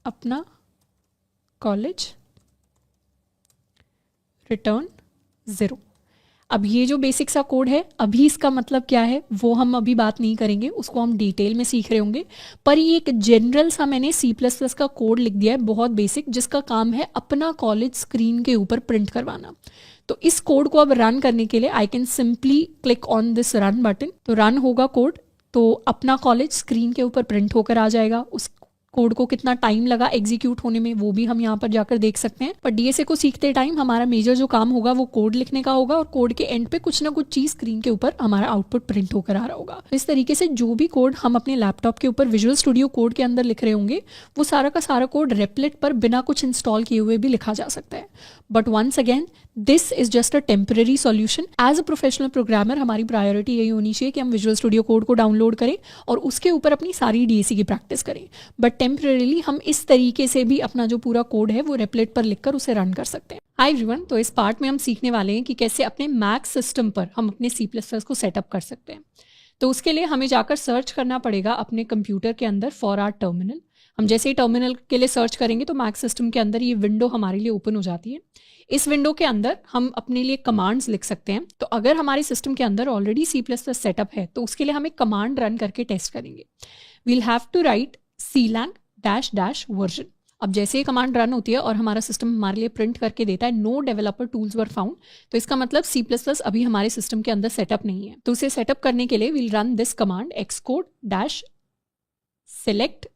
Apna College return 0। अब ये जो बेसिक सा कोड है, अभी इसका मतलब क्या है वो हम अभी बात नहीं करेंगे, उसको हम डिटेल में सीख रहे होंगे। पर ये एक जनरल सा मैंने C++ का कोड लिख दिया है, बहुत बेसिक, जिसका काम है अपना कॉलेज स्क्रीन के ऊपर प्रिंट करवाना। तो इस कोड को अब रन करने के लिए I can simply click on this run button. तो रन होगा कोड, तो अपना कॉलेज स्क्रीन के ऊपर प्रिंट होकर आ जाएगा। उस कोड को कितना टाइम लगा एग्जीक्यूट होने में वो भी हम यहाँ पर जाकर देख सकते हैं। पर DSA को सीखते टाइम हमारा मेजर जो काम होगा वो कोड लिखने का होगा और कोड के एंड पे कुछ ना कुछ चीज़ स्क्रीन के ऊपर हमारा आउटपुट प्रिंट होकर आ रहा होगा। इस तरीके से जो भी कोड हम अपने लैपटॉप के ऊपर विजुअल स्टूडियो कोड के अंदर लिख रहे होंगे वो सारा का सारा कोड Replit पर बिना कुछ इंस्टॉल किए हुए भी लिखा जा सकता है। But once again this is just a temporary solution. As a professional programmer हमारी प्रायोरिटी यही होनी चाहिए कि हम विजुअल स्टूडियो कोड को डाउनलोड करें और उसके ऊपर अपनी सारी DSA की प्रैक्टिस करें। बट टेम्पररीली हम इस तरीके से भी अपना जो पूरा कोड है वो Replit पर लिखकर उसे रन कर सकते हैं। हाय एवरीवन, तो इस पार्ट में हम सीखने वाले हैं कि कैसे अपने मैक सिस्टम पर हम अपने C++ को सेटअप कर सकते हैं। तो उसके लिए हमें जाकर सर्च करना पड़ेगा अपने कंप्यूटर के अंदर फॉर आवर टर्मिनल। हम जैसे ही टर्मिनल के लिए सर्च करेंगे तो मैक सिस्टम के अंदर ये विंडो हमारे लिए ओपन हो जाती है। इस विंडो के अंदर हम अपने लिए कमांड्स लिख सकते हैं। तो अगर हमारे सिस्टम के अंदर ऑलरेडी C++ सेटअप है तो उसके लिए हम एक कमांड रन करके टेस्ट करेंगे। We'll have to write clang --version। अब जैसे ही कमांड रन होती है और हमारा सिस्टम हमारे लिए प्रिंट करके देता है no developer tools were found, तो इसका मतलब C++ अभी हमारे सिस्टम के अंदर सेटअप नहीं है। तो उसे सेटअप करने के लिए we'll run this command xcode -select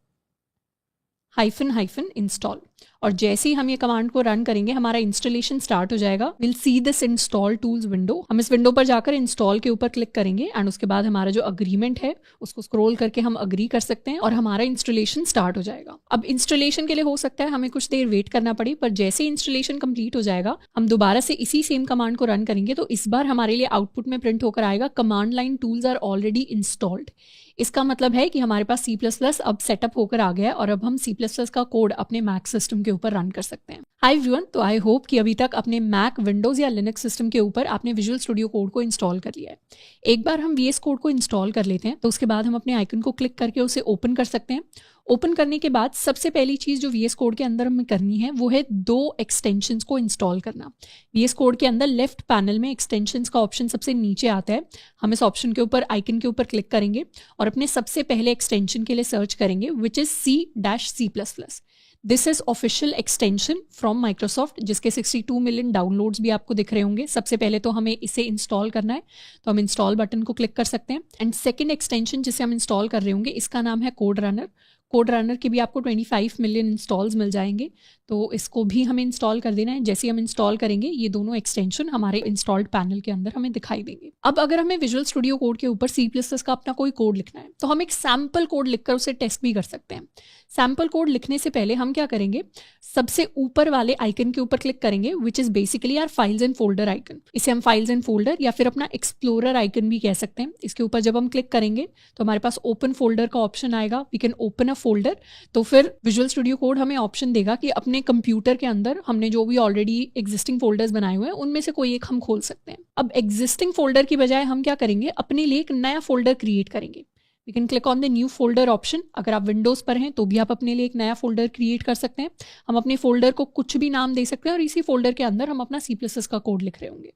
-install और जैसे ही हम ये कमांड को रन करेंगे हमारा इंस्टॉलेशन स्टार्ट हो जाएगा। Will see this install tools window. हम इस विंडो पर जाकर इंस्टॉल के ऊपर क्लिक करेंगे एंड उसके बाद हमारा जो अग्रीमेंट है उसको स्क्रॉल करके हम अग्री कर सकते हैं और हमारा इंस्टॉलेशन स्टार्ट हो जाएगा। अब इंस्टॉलेशन के लिए हो सकता है हमें कुछ देर वेट करना पड़े, पर जैसे इंस्टॉलेशन कंप्लीट हो जाएगा हम दोबारा से इसी सेम कमांड को रन करेंगे तो इस बार हमारे लिए आउटपुट में प्रिंट होकर आएगा command line tools are already installed. इसका मतलब है कि हमारे पास C++ अब सेटअप होकर आ गया है और अब हम C++ का कोड अपने मैक सिस्टम के ऊपर रन कर सकते हैं। हाय एवरीवन, तो आई होप कि अभी तक अपने मैक, विंडोज़ या लिनक्स सिस्टम के ऊपर आपने विजुअल स्टूडियो कोड को इंस्टॉल कर लिया है। एक बार हम VS कोड को इंस्टॉल कर लेते हैं तो उसके बाद हम अपने आइकन को क्लिक करके उसे ओपन कर सकते हैं। ओपन करने के बाद सबसे पहली चीज़ जो VS कोड के अंदर हमें करनी है वो है 2 एक्सटेंशंस को इंस्टॉल करना। VS कोड के अंदर लेफ्ट पैनल में एक्सटेंशंस का ऑप्शन सबसे नीचे आता है। हम इस ऑप्शन के ऊपर, आइकन के ऊपर क्लिक करेंगे और अपने सबसे पहले एक्सटेंशन के लिए सर्च करेंगे which is C-C++। This is official extension from Microsoft जिसके 62 मिलियन डाउनलोड्स भी आपको दिख रहे होंगे। सबसे पहले तो हमें इसे इंस्टॉल करना है, तो हम इंस्टॉल बटन को क्लिक कर सकते हैं। एंड सेकंड एक्सटेंशन जिसे हम इंस्टॉल कर रहे होंगे इसका नाम है कोड रनर। कोड रनर के भी आपको 25 मिलियन इंस्टॉल्स मिल जाएंगे, तो इसको भी हमें इंस्टॉल कर देना है। जैसे हम इंस्टॉल करेंगे ये दोनों एक्सटेंशन हमारे इंस्टॉल्ड पैनल के अंदर हमें दिखाई देंगे। अब अगर हमें विजुअल स्टूडियो कोड के ऊपर C++ का अपना कोई कोड लिखना है तो हम एक सैम्पल कोड लिखकर उसे टेस्ट भी कर सकते हैं। सैम्पल कोड लिखने से पहले हम क्या करेंगे, सबसे ऊपर वाले आइकन के ऊपर क्लिक करेंगे, which is basically our files and folder icon. इसे हम फाइल्स एंड फोल्डर या फिर अपना एक्सप्लोरर आइकन भी कह सकते हैं। इसके ऊपर जब हम क्लिक करेंगे तो हमारे पास ओपन फोल्डर का ऑप्शन आएगा, we can open a folder. तो फिर विजुअल स्टूडियो कोड हमें ऑप्शन देगा कि अपने कंप्यूटर के अंदर हमने जो भी ऑलरेडी एग्जिस्टिंग फोल्डर्स बनाए हुए हैं उनमें से कोई एक हम खोल सकते हैं। अब एग्जिस्टिंग फोल्डर की बजाय हम क्या करेंगे, अपने लिए एक नया फोल्डर क्रिएट करेंगे। We can click on the new folder option. अगर आप विंडोज पर हैं तो भी आप अपने लिए एक नया फोल्डर क्रिएट कर सकते हैं। हम अपने फोल्डर को कुछ भी नाम दे सकते हैं और इसी फोल्डर के अंदर हम अपना C++ का कोड लिख रहे होंगे।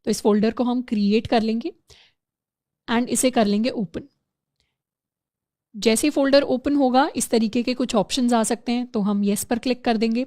तो इस फोल्डर को हम क्रिएट कर लेंगे एंड इसे कर लेंगे ओपन। जैसे फोल्डर ओपन होगा इस तरीके के कुछ ऑप्शंस आ सकते हैं, तो हम येस पर क्लिक कर देंगे।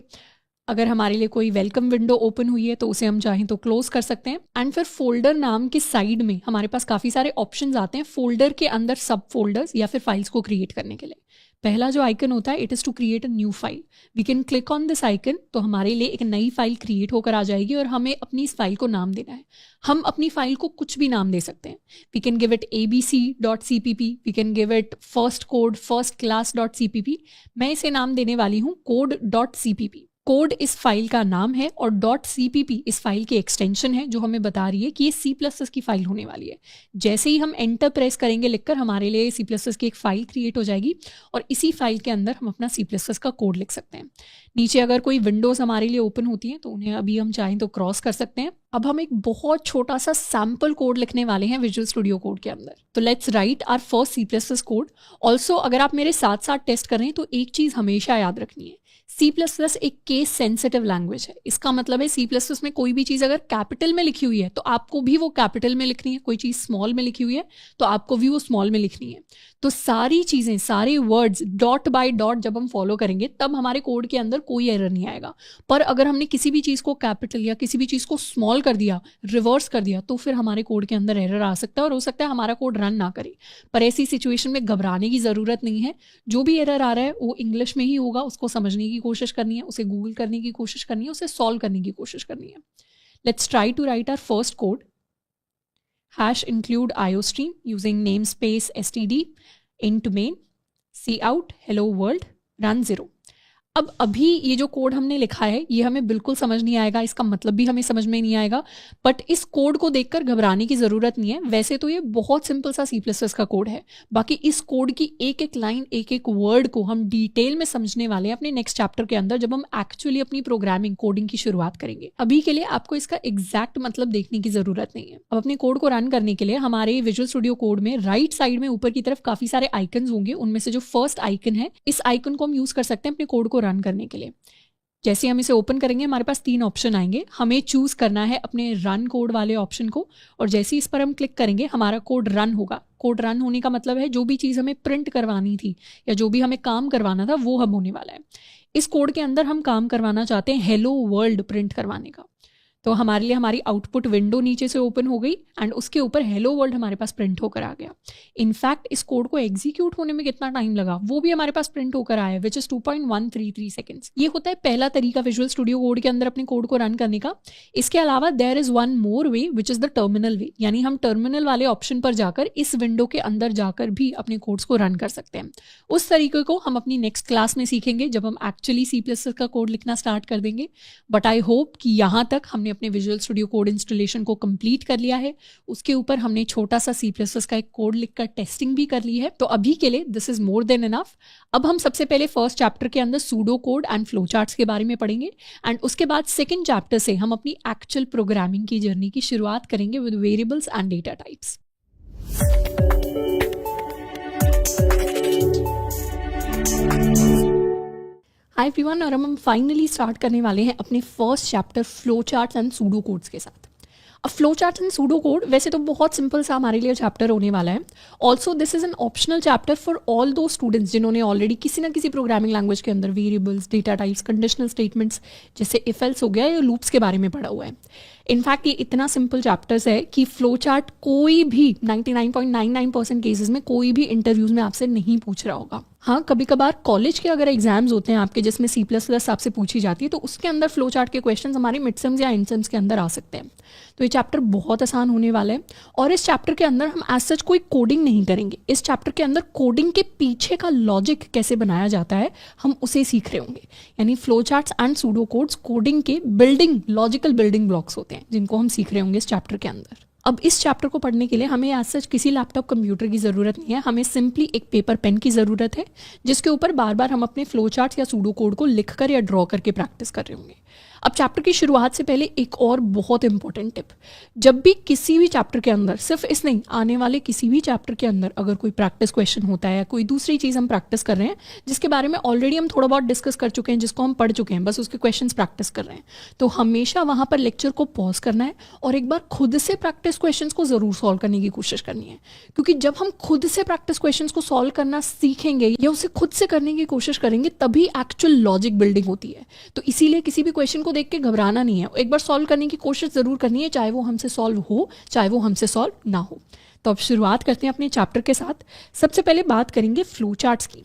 अगर हमारे लिए कोई वेलकम विंडो ओपन हुई है तो उसे हम चाहें तो क्लोज कर सकते हैं। एंड फिर फोल्डर नाम के साइड में हमारे पास काफ़ी सारे ऑप्शंस आते हैं फोल्डर के अंदर सब फोल्डर्स या फिर फाइल्स को क्रिएट करने के लिए। पहला जो आइकन होता है, it is to create a new file. We can click on this icon, तो हमारे लिए एक नई फाइल क्रिएट होकर आ जाएगी और हमें अपनी इस फाइल को नाम देना है। हम अपनी फाइल को कुछ भी नाम दे सकते हैं। We can give it abc.cpp, we can give it first code first class. मैं इसे नाम देने वाली हूँ code.cpp। कोड इस फाइल का नाम है और .cpp इस फाइल की एक्सटेंशन है जो हमें बता रही है कि ये C++ की फाइल होने वाली है। जैसे ही हम एंटर प्रेस करेंगे लिखकर, हमारे लिए C++ की एक फाइल क्रिएट हो जाएगी और इसी फाइल के अंदर हम अपना C++ का कोड लिख सकते हैं। नीचे अगर कोई विंडोज हमारे लिए ओपन होती हैं तो उन्हें अभी हम चाहें तो क्रॉस कर सकते हैं। अब हम एक बहुत छोटा सा सैम्पल कोड लिखने वाले हैं विजुअल स्टूडियो कोड के अंदर। तो let's write our first C++ code. Also अगर आप मेरे साथ साथ टेस्ट कर रहे हैं तो एक चीज़ हमेशा याद रखनी है, C++ एक केस सेंसिटिव लैंग्वेज है। इसका मतलब है C++ में कोई भी चीज़ अगर कैपिटल में लिखी हुई है तो आपको भी वो कैपिटल में लिखनी है, कोई चीज़ स्मॉल में लिखी हुई है तो आपको भी वो स्मॉल में लिखनी है। तो सारी चीज़ें, सारे वर्ड्स डॉट बाय डॉट जब हम फॉलो करेंगे तब हमारे कोड के अंदर कोई एरर नहीं आएगा। पर अगर हमने किसी भी चीज़ को कैपिटल या किसी भी चीज़ को स्मॉल कर दिया, रिवर्स कर दिया, तो फिर हमारे कोड के अंदर एरर आ सकता है और हो सकता है हमारा कोड रन ना करे। पर ऐसी सिचुएशन में घबराने की ज़रूरत नहीं है। जो भी एरर आ रहा है वो इंग्लिश में ही होगा, उसको समझने की कोशिश करनी है, उसे गूगल करने की कोशिश करनी है, उसे सॉल्व करने की कोशिश करनी है। Let's try to write our first code. hash include iostream using namespace std int main cout hello world run 0। अब अभी ये जो कोड हमने लिखा है ये हमें बिल्कुल समझ नहीं आएगा, इसका मतलब भी हमें समझ में नहीं आएगा, बट इस कोड को देखकर घबराने की ज़रूरत नहीं है। वैसे तो ये बहुत सिंपल सा C++ का कोड है। बाकी इस कोड की एक एक लाइन, एक एक वर्ड को हम डिटेल में समझने वाले हैं अपने नेक्स्ट चैप्टर के अंदर, जब हम एक्चुअली अपनी प्रोग्रामिंग कोडिंग की शुरुआत करेंगे। अभी के लिए आपको इसका एग्जैक्ट मतलब देखने की ज़रूरत नहीं है। अब अपने कोड को रन करने के लिए हमारे विजुअल स्टूडियो कोड में राइट साइड में ऊपर की तरफ काफ़ी सारे आइकन्स होंगे। उनमें से जो फर्स्ट आइकन है, इस आइकन को हम यूज़ कर सकते हैं अपने कोड को रन करने के लिए। जैसे हम इसे ओपन करेंगे हमारे पास 3 ऑप्शन आएंगे। हमें चूज करना है अपने रन कोड वाले ऑप्शन को और जैसे इस पर हम क्लिक करेंगे हमारा कोड रन होगा। कोड रन होने का मतलब है जो भी चीज़ हमें प्रिंट करवानी थी या जो भी हमें काम करवाना था वो हम होने वाला है। इस कोड के अंदर हम काम करवाना चाहते हैं हेलो वर्ल्ड प्रिंट करवाने का। तो हमारे लिए हमारी आउटपुट विंडो नीचे से ओपन हो गई एंड उसके ऊपर हेलो वर्ल्ड हमारे पास प्रिंट होकर आ गया। इनफैक्ट इस कोड को एग्जीक्यूट होने में कितना टाइम लगा वो भी हमारे पास प्रिंट होकर आया, विच इज 2.133 सेकेंड्स। ये होता है पहला तरीका विजुअल स्टूडियो कोड के अंदर अपने कोड को रन करने का। इसके अलावा there is one more way which is the terminal way, यानी हम टर्मिनल वाले ऑप्शन पर जाकर इस विंडो के अंदर जाकर भी अपने कोड्स को रन कर सकते हैं। उस तरीके को हम अपनी नेक्स्ट क्लास में सीखेंगे जब हम एक्चुअली C++ का कोड लिखना स्टार्ट कर देंगे। बट आई होप कि यहाँ तक हमने अपने विजुअल स्टूडियो कोड इंस्टॉलेशन को कंप्लीट कर लिया है। उसके ऊपर हमने छोटा सा C++ का एक कोड लिखकर टेस्टिंग भी कर ली है। तो अभी के लिए this is more than enough. अब हम सबसे पहले फर्स्ट चैप्टर के अंदर pseudo code and flow charts के बारे में पढ़ेंगे एंड उसके बाद सेकंड चैप्टर से हम अपनी एक्चुअल प्रोग्रामिंग की जर्नी की शुरुआत करेंगे with variables and data types. Hi everyone, और हम फाइनली स्टार्ट करने वाले हैं अपने first chapter flow charts and pseudo codes के साथ। अब flow charts and pseudo code वैसे तो बहुत सिंपल सा हमारे लिए चैप्टर होने वाला है। Also this is an optional chapter for all दो स्टूडेंट्स जिन्होंने ऑलरेडी किसी ना किसी प्रोग्रामिंग लैंग्वेज के अंदर variables, data types, conditional statements जैसे इफ एल्स हो गया या लूप्स के बारे में पढ़ा हुआ है। इनफैक्ट ये इतना सिंपल चैप्टर्स है कि फ्लो चार्ट कोई भी 99.99% केसेस में कोई भी इंटरव्यूज में आपसे नहीं पूछ रहा होगा। हाँ, कभी कभार कॉलेज के अगर एग्जाम्स होते हैं आपके जिसमें C++ आपसे पूछी जाती है तो उसके अंदर फ्लो चार्ट के क्वेश्चंस हमारे मिडसेम्स या एंडसेम्स के अंदर आ सकते हैं। तो ये चैप्टर बहुत आसान होने वाला है और इस चैप्टर के अंदर हम एज सच कोई कोडिंग नहीं करेंगे। इस चैप्टर के अंदर कोडिंग के पीछे का लॉजिक कैसे बनाया जाता है हम उसे सीख रहे होंगे। यानी flow charts and pseudo codes coding के लॉजिकल बिल्डिंग ब्लॉक्स होते हैं जिनको हम सीख रहे होंगे इस चैप्टर के अंदर। अब इस चैप्टर को पढ़ने के लिए हमें एज सच किसी लैपटॉप कंप्यूटर की ज़रूरत नहीं है, हमें सिंपली एक पेपर पेन की ज़रूरत है जिसके ऊपर बार बार हम अपने फ्लो चार्ट्स या सूडो कोड को लिखकर या ड्रॉ करके प्रैक्टिस कर रहे होंगे। अब चैप्टर की शुरुआत से पहले एक और बहुत इंपॉर्टेंट टिप, जब भी किसी भी चैप्टर के अंदर, सिर्फ इस नहीं, आने वाले किसी भी चैप्टर के अंदर अगर कोई प्रैक्टिस क्वेश्चन होता है या कोई दूसरी चीज़ हम प्रैक्टिस कर रहे हैं जिसके बारे में ऑलरेडी हम थोड़ा बहुत डिस्कस कर चुके हैं, जिसको हम पढ़ चुके हैं, बस उसके क्वेश्चंस प्रैक्टिस कर रहे हैं, तो हमेशा वहाँ पर लेक्चर को पॉज करना है और एक बार खुद से प्रैक्टिस क्वेश्चंस को ज़रूर सॉल्व करने की कोशिश करनी है। क्योंकि जब हम खुद से प्रैक्टिस क्वेश्चंस को सॉल्व करना सीखेंगे या उसे खुद से करने की कोशिश करेंगे तभी एक्चुअल लॉजिक बिल्डिंग होती है। तो इसीलिए किसी भी क्वेश्चन को देख के घबराना नहीं है, एक बार सॉल्व करने की कोशिश जरूर करनी है, चाहे वो हमसे सॉल्व हो चाहे वो हमसे सॉल्व ना हो। तो अब शुरुआत करते हैं अपने चैप्टर के साथ। सबसे पहले बात करेंगे फ्लो चार्ट्स की।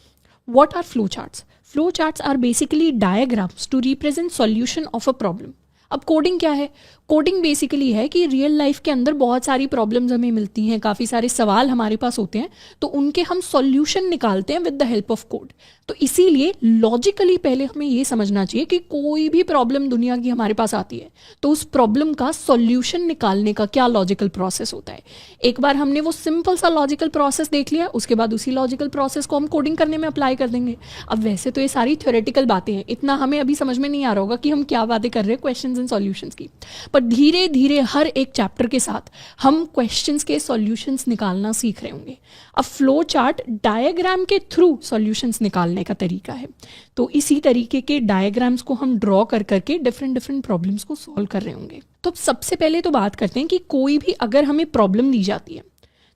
What are flow charts? Flow charts are basically diagrams to represent solution of a problem. अब कोडिंग क्या है? कोडिंग बेसिकली है कि रियल लाइफ के अंदर बहुत सारी प्रॉब्लम्स हमें मिलती हैं, काफ़ी सारे सवाल हमारे पास होते हैं, तो उनके हम सॉल्यूशन निकालते हैं with the help of code. तो इसीलिए लॉजिकली पहले हमें ये समझना चाहिए कि कोई भी प्रॉब्लम दुनिया की हमारे पास आती है तो उस प्रॉब्लम का सॉल्यूशन निकालने का क्या लॉजिकल प्रोसेस होता है। एक बार हमने वो सिंपल सा लॉजिकल प्रोसेस देख लिया, उसके बाद उसी लॉजिकल प्रोसेस को हम कोडिंग करने में अप्लाई कर देंगे। अब वैसे तो ये सारी थ्योरेटिकल बातें हैं, इतना हमें अभी समझ में नहीं आ रहा होगा कि हम क्या बातें कर रहे हैं क्वेश्चंस एंड सॉल्यूशंस की, पर धीरे धीरे हर एक चैप्टर के साथ हम क्वेश्चंस के सॉल्यूशंस निकालना सीख रहे होंगे। अब फ्लो चार्ट डायग्राम के थ्रू सॉल्यूशंस निकालने का तरीका है, तो इसी तरीके के डायग्राम्स को हम ड्रॉ कर करके डिफरेंट प्रॉब्लम्स को सॉल्व कर रहे होंगे। तो सबसे पहले तो बात करते हैं कि कोई भी अगर हमें प्रॉब्लम दी जाती है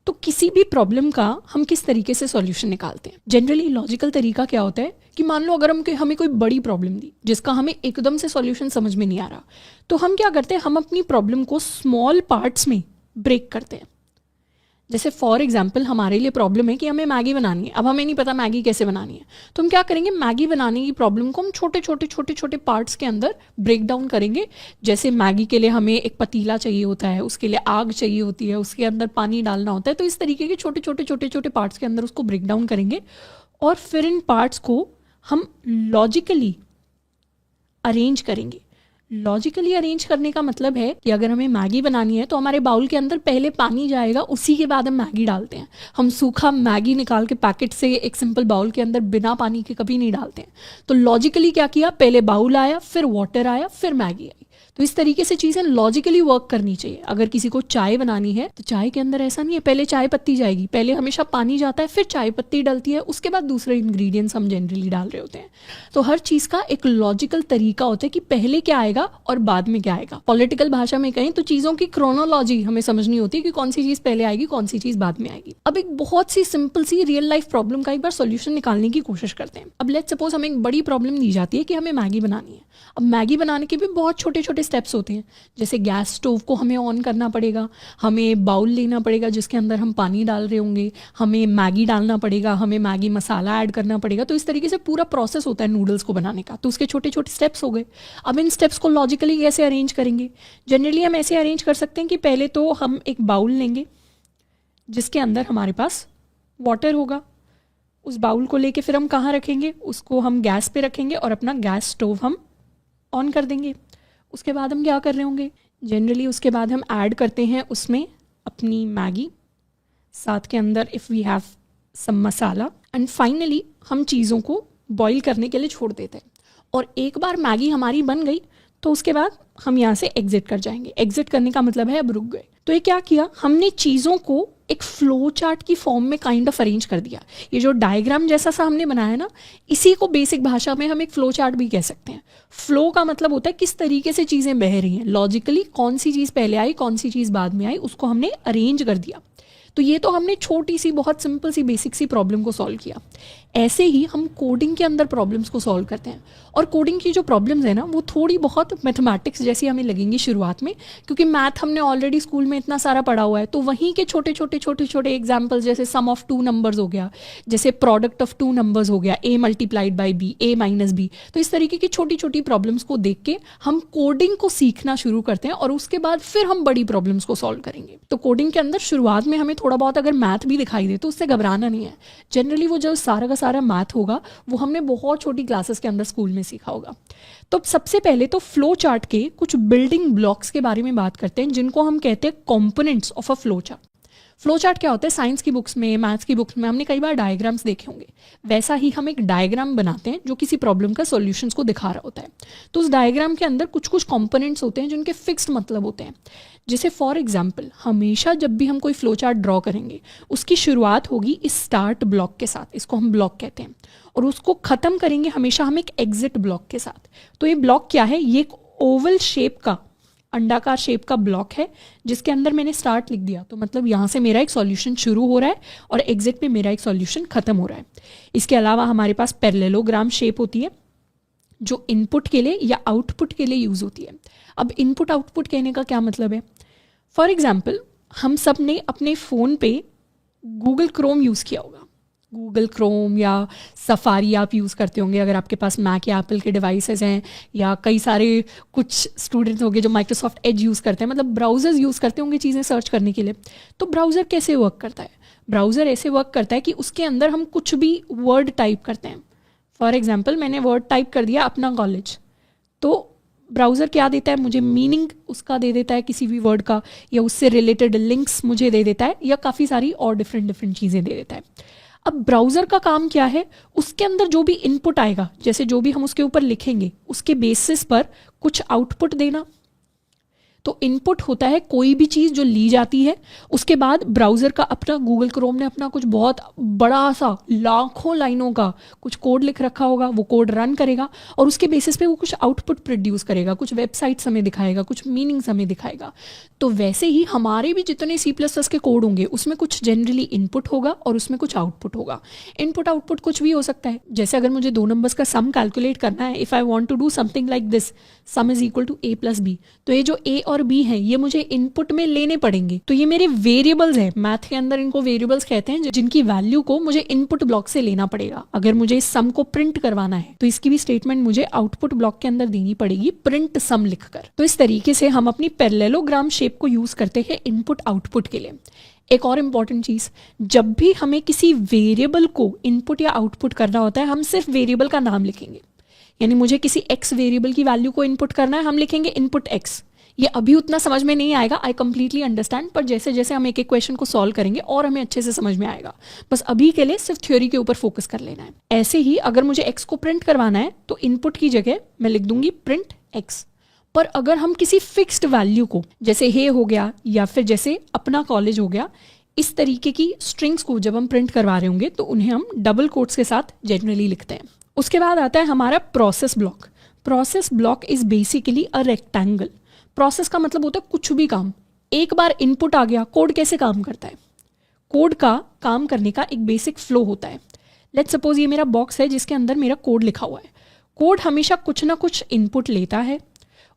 तो किसी भी प्रॉब्लम का हम किस तरीके से सॉल्यूशन निकालते हैं। जनरली लॉजिकल तरीका क्या होता है कि मान लो अगर हमें कोई बड़ी प्रॉब्लम दी जिसका हमें एकदम से सॉल्यूशन समझ में नहीं आ रहा, तो हम क्या करते हैं, हम अपनी प्रॉब्लम को स्मॉल पार्ट्स में ब्रेक करते हैं। जैसे फॉर एग्जाम्पल हमारे लिए प्रॉब्लम है कि हमें मैगी बनानी है, अब हमें नहीं पता मैगी कैसे बनानी है, तो हम क्या करेंगे, मैगी बनाने की प्रॉब्लम को हम छोटे पार्ट्स के अंदर ब्रेक डाउन करेंगे। जैसे मैगी के लिए हमें एक पतीला चाहिए होता है, उसके लिए आग चाहिए होती है, उसके अंदर पानी डालना होता है, तो इस तरीके के छोटे पार्ट्स के अंदर उसको ब्रेक डाउन करेंगे और फिर इन पार्ट्स को हम लॉजिकली अरेंज करेंगे। लॉजिकली अरेंज करने का मतलब है कि अगर हमें मैगी बनानी है तो हमारे बाउल के अंदर पहले पानी जाएगा, उसी के बाद हम मैगी डालते हैं। हम सूखा मैगी निकाल के पैकेट से एक सिंपल बाउल के अंदर बिना पानी के कभी नहीं डालते हैं। तो लॉजिकली क्या किया, पहले बाउल आया, फिर वाटर आया, फिर मैगी आई। तो इस तरीके से चीज़ें लॉजिकली वर्क करनी चाहिए। अगर किसी को चाय बनानी है तो चाय के अंदर ऐसा नहीं है पहले चाय पत्ती जाएगी, पहले हमेशा पानी जाता है, फिर चाय पत्ती डलती है, उसके बाद दूसरे इंग्रेडिएंट्स हम जनरली डाल रहे होते हैं। तो हर चीज़ का एक लॉजिकल तरीका होता है कि पहले क्या आएगा और बाद में क्या आएगा। पॉलिटिकल भाषा में कहें तो चीज़ों की क्रोनोलॉजी हमें समझनी होती है कि कौन सी चीज़ पहले आएगी, कौन सी चीज़ बाद में आएगी। अब एक बहुत सी सिंपल सी रियल लाइफ प्रॉब्लम का एक बार सोल्यूशन निकालने की कोशिश करते हैं। अब लेट्स सपोज हमें एक बड़ी प्रॉब्लम दी जाती है कि हमें मैगी बनानी है। अब मैगी बनाने के भी बहुत छोटे स्टेप्स होते हैं, जैसे गैस स्टोव को हमें ऑन करना पड़ेगा, हमें बाउल लेना पड़ेगा जिसके अंदर हम पानी डाल रहे होंगे, हमें मैगी डालना पड़ेगा, हमें मैगी मसाला ऐड करना पड़ेगा। तो इस तरीके से पूरा प्रोसेस होता है नूडल्स को बनाने का। तो उसके छोटे स्टेप्स हो गए। अब इन स्टेप्स को लॉजिकली कैसे अरेंज करेंगे? जनरली हम ऐसे अरेंज कर सकते हैं कि पहले तो हम एक बाउल लेंगे जिसके अंदर हमारे पास वाटर होगा। उस बाउल को लेके फिर हम कहाँ रखेंगे, उसको हम गैस पे रखेंगे और अपना गैस स्टोव हम ऑन कर देंगे। उसके बाद हम क्या कर रहे होंगे, जनरली उसके बाद हम ऐड करते हैं उसमें अपनी मैगी, साथ के अंदर if we have some masala, and finally हम चीज़ों को बॉईल करने के लिए छोड़ देते हैं। और एक बार मैगी हमारी बन गई तो उसके बाद हम यहाँ से एग्जिट कर जाएंगे। एग्जिट करने का मतलब है अब रुक गए। तो ये क्या किया, हमने चीज़ों को एक फ्लो चार्ट की फॉर्म में काइंड ऑफ अरेंज कर दिया। ये जो डायग्राम जैसा सा हमने बनाया ना, इसी को बेसिक भाषा में हम एक फ्लो चार्ट भी कह सकते हैं। फ्लो का मतलब होता है किस तरीके से चीज़ें बह रही हैं, लॉजिकली कौन सी चीज़ पहले आई, कौन सी चीज़ बाद में आई, उसको हमने अरेंज कर दिया। तो ये तो हमने छोटी सी बहुत सिंपल सी बेसिक सी प्रॉब्लम को सॉल्व किया। ऐसे ही हम कोडिंग के अंदर प्रॉब्लम्स को सॉल्व करते हैं। और कोडिंग की जो प्रॉब्लम्स है ना वो थोड़ी बहुत मैथमेटिक्स जैसी हमें लगेंगी शुरुआत में, क्योंकि मैथ हमने ऑलरेडी स्कूल में इतना सारा पढ़ा हुआ है। तो वहीं के छोटे छोटे एग्जाम्पल्स, जैसे सम ऑफ टू नंबर्स हो गया, जैसे प्रोडक्ट ऑफ टू नंबर्स हो गया, a multiplied by b, a minus b। तो इस तरीके की छोटी छोटी प्रॉब्लम्स को देख के हम कोडिंग को सीखना शुरू करते हैं और उसके बाद फिर हम बड़ी प्रॉब्लम्स को सॉल्व करेंगे। तो कोडिंग के अंदर शुरुआत में हमें थोड़ा बहुत अगर मैथ भी दिखाई दे तो उससे घबराना नहीं है। जनरली वो जो सारा का सारा मैथ होगा वो हमने बहुत छोटी क्लासेस के अंदर स्कूल में सीखा होगा। तो सबसे पहले तो फ्लो चार्ट के कुछ बिल्डिंग ब्लॉक्स के बारे में बात करते हैं, जिनको हम कहते हैं components of a flow chart. Flow chart क्या होता है? साइंस की बुक्स में, मैथ्स की बुक्स में हमने कई बार डायग्राम्स देखे होंगे। वैसा ही हम एक डायग्राम बनाते हैं जो किसी प्रॉब्लम का सॉल्यूशंस को दिखा रहा होता है। तो उस डायग्राम के अंदर कुछ कुछ कंपोनेंट्स होते हैं जिनके फिक्स्ड मतलब होते हैं। जैसे फॉर एग्जाम्पल, हमेशा जब भी हम कोई फ्लो चार्ट ड्रॉ करेंगे उसकी शुरुआत होगी इस स्टार्ट ब्लॉक के साथ, इसको हम ब्लॉक कहते हैं, और उसको ख़त्म करेंगे हमेशा हम एक एग्जिट ब्लॉक के साथ। तो ये ब्लॉक क्या है? ये एक ओवल शेप का, अंडाकार शेप का ब्लॉक है जिसके अंदर मैंने स्टार्ट लिख दिया, तो मतलब यहाँ से मेरा एक सॉल्यूशन शुरू हो रहा है और एग्जिट पे मेरा एक सॉल्यूशन खत्म हो रहा है। इसके अलावा हमारे पास पैरेललोग्राम शेप होती है जो इनपुट के लिए या आउटपुट के लिए यूज़ होती है। अब इनपुट आउटपुट कहने का क्या मतलब है? फॉर एग्जाम्पल, हम सब ने अपने फ़ोन पे गूगल क्रोम यूज़ किया होगा। गूगल क्रोम या सफारी आप यूज़ करते होंगे अगर आपके पास मैक या एप्पल के डिवाइसेस हैं, या कई सारे कुछ स्टूडेंट्स होंगे जो माइक्रोसॉफ्ट एज यूज़ करते हैं, मतलब ब्राउज़र्स यूज़ करते होंगे चीज़ें सर्च करने के लिए। तो ब्राउज़र कैसे वर्क करता है? ब्राउज़र ऐसे वर्क करता है कि उसके अंदर हम कुछ भी वर्ड टाइप करते हैं। फॉर एग्जाम्पल, मैंने वर्ड टाइप कर दिया अपना कॉलेज, तो ब्राउज़र क्या देता है मुझे? मीनिंग उसका दे देता है किसी भी वर्ड का, या उससे रिलेटेड लिंक्स मुझे दे देता है, या काफ़ी सारी और डिफरेंट चीज़ें दे देता है। अब ब्राउज़र का काम क्या है? उसके अंदर जो भी इनपुट आएगा, जैसे जो भी हम उसके ऊपर लिखेंगे, उसके बेसिस पर कुछ आउटपुट देना। तो इनपुट होता है कोई भी चीज़ जो ली जाती है, उसके बाद ब्राउज़र का अपना, गूगल क्रोम ने अपना कुछ बहुत बड़ा सा लाखों लाइनों का कुछ कोड लिख रखा होगा, वो कोड रन करेगा और उसके बेसिस पे वो कुछ आउटपुट प्रोड्यूस करेगा, कुछ वेबसाइट्स हमें दिखाएगा, कुछ मीनिंग्स हमें दिखाएगा। तो वैसे ही हमारे भी जितने C++ के कोड होंगे उसमें कुछ जनरली इनपुट होगा और उसमें कुछ आउटपुट होगा। इनपुट आउटपुट कुछ भी हो सकता है, जैसे अगर मुझे 2 नंबर्स का सम कैलकुलेट करना है, if I want to do something like this, sum is equal to a + b, तो ये जो a और b है ये मुझे इनपुट में लेने पड़ेंगे। तो ये मेरे वेरिएबल्स हैं, मैथ के अंदर इनको वेरिएबल्स कहते हैं, जिनकी वैल्यू को मुझे इनपुट ब्लॉक से लेना पड़ेगा। अगर मुझे इस सम को प्रिंट करवाना है तो इसकी भी स्टेटमेंट मुझे आउटपुट ब्लॉक के अंदर देनी पड़ेगी, प्रिंट सम लिखकर। तो इस तरीके से हम अपनी पैरेललोग्राम शेप को यूज करते हैं इनपुट आउटपुट के लिए। एक और इम्पॉर्टेंट चीज़, जब भी हमें किसी वेरिएबल को इनपुट या आउटपुट करना होता है, हम सिर्फ वेरिएबल का नाम लिखेंगे। यानी मुझे किसी x वेरिएबल की वैल्यू को इनपुट करना है, हम लिखेंगे इनपुट x। ये अभी उतना समझ में नहीं आएगा, आई कंप्लीटली अंडरस्टैंड, पर जैसे जैसे हम एक एक क्वेश्चन को सॉल्व करेंगे और हमें अच्छे से समझ में आएगा। बस अभी के लिए सिर्फ थ्योरी के ऊपर फोकस कर लेना है। ऐसे ही अगर मुझे x को प्रिंट करवाना है तो इनपुट की जगह मैं लिख दूंगी प्रिंट x। पर अगर हम किसी फिक्स्ड वैल्यू को, जैसे हे हो गया या फिर जैसे अपना कॉलेज हो गया, इस तरीके की स्ट्रिंग्स को जब हम प्रिंट करवा रहे होंगे तो उन्हें हम डबल कोट्स के साथ जनरली लिखते हैं। उसके बाद आता है हमारा process block. Process block is basically a rectangle. Process का मतलब होता है कुछ भी काम। एक बार इनपुट आ गया, कोड कैसे काम करता है? कोड का काम करने का एक बेसिक फ्लो होता है। लेट्स सपोज ये मेरा बॉक्स है जिसके अंदर मेरा कोड लिखा हुआ है। कोड हमेशा कुछ ना कुछ इनपुट लेता है,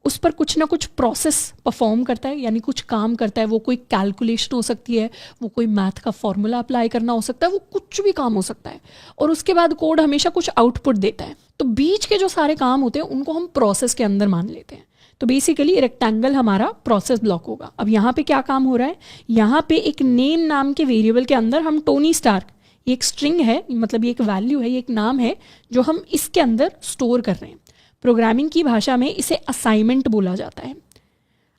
उस पर कुछ ना कुछ प्रोसेस परफॉर्म करता है, यानी कुछ काम करता है। वो कोई कैलकुलेशन हो सकती है, वो कोई मैथ का फॉर्मूला अप्लाई करना हो सकता है, वो कुछ भी काम हो सकता है। और उसके बाद कोड हमेशा कुछ आउटपुट देता है। तो बीच के जो सारे काम होते हैं उनको हम प्रोसेस के अंदर मान लेते हैं। तो बेसिकली रेक्टेंगल हमारा प्रोसेस ब्लॉक होगा। अब यहाँ पे क्या काम हो रहा है? यहाँ पे एक नेम नाम के वेरिएबल के अंदर हम टोनी स्टार्क, ये एक स्ट्रिंग है, मतलब ये एक वैल्यू है, ये एक नाम है जो हम इसके अंदर स्टोर कर रहे हैं। प्रोग्रामिंग की भाषा में इसे असाइनमेंट बोला जाता है।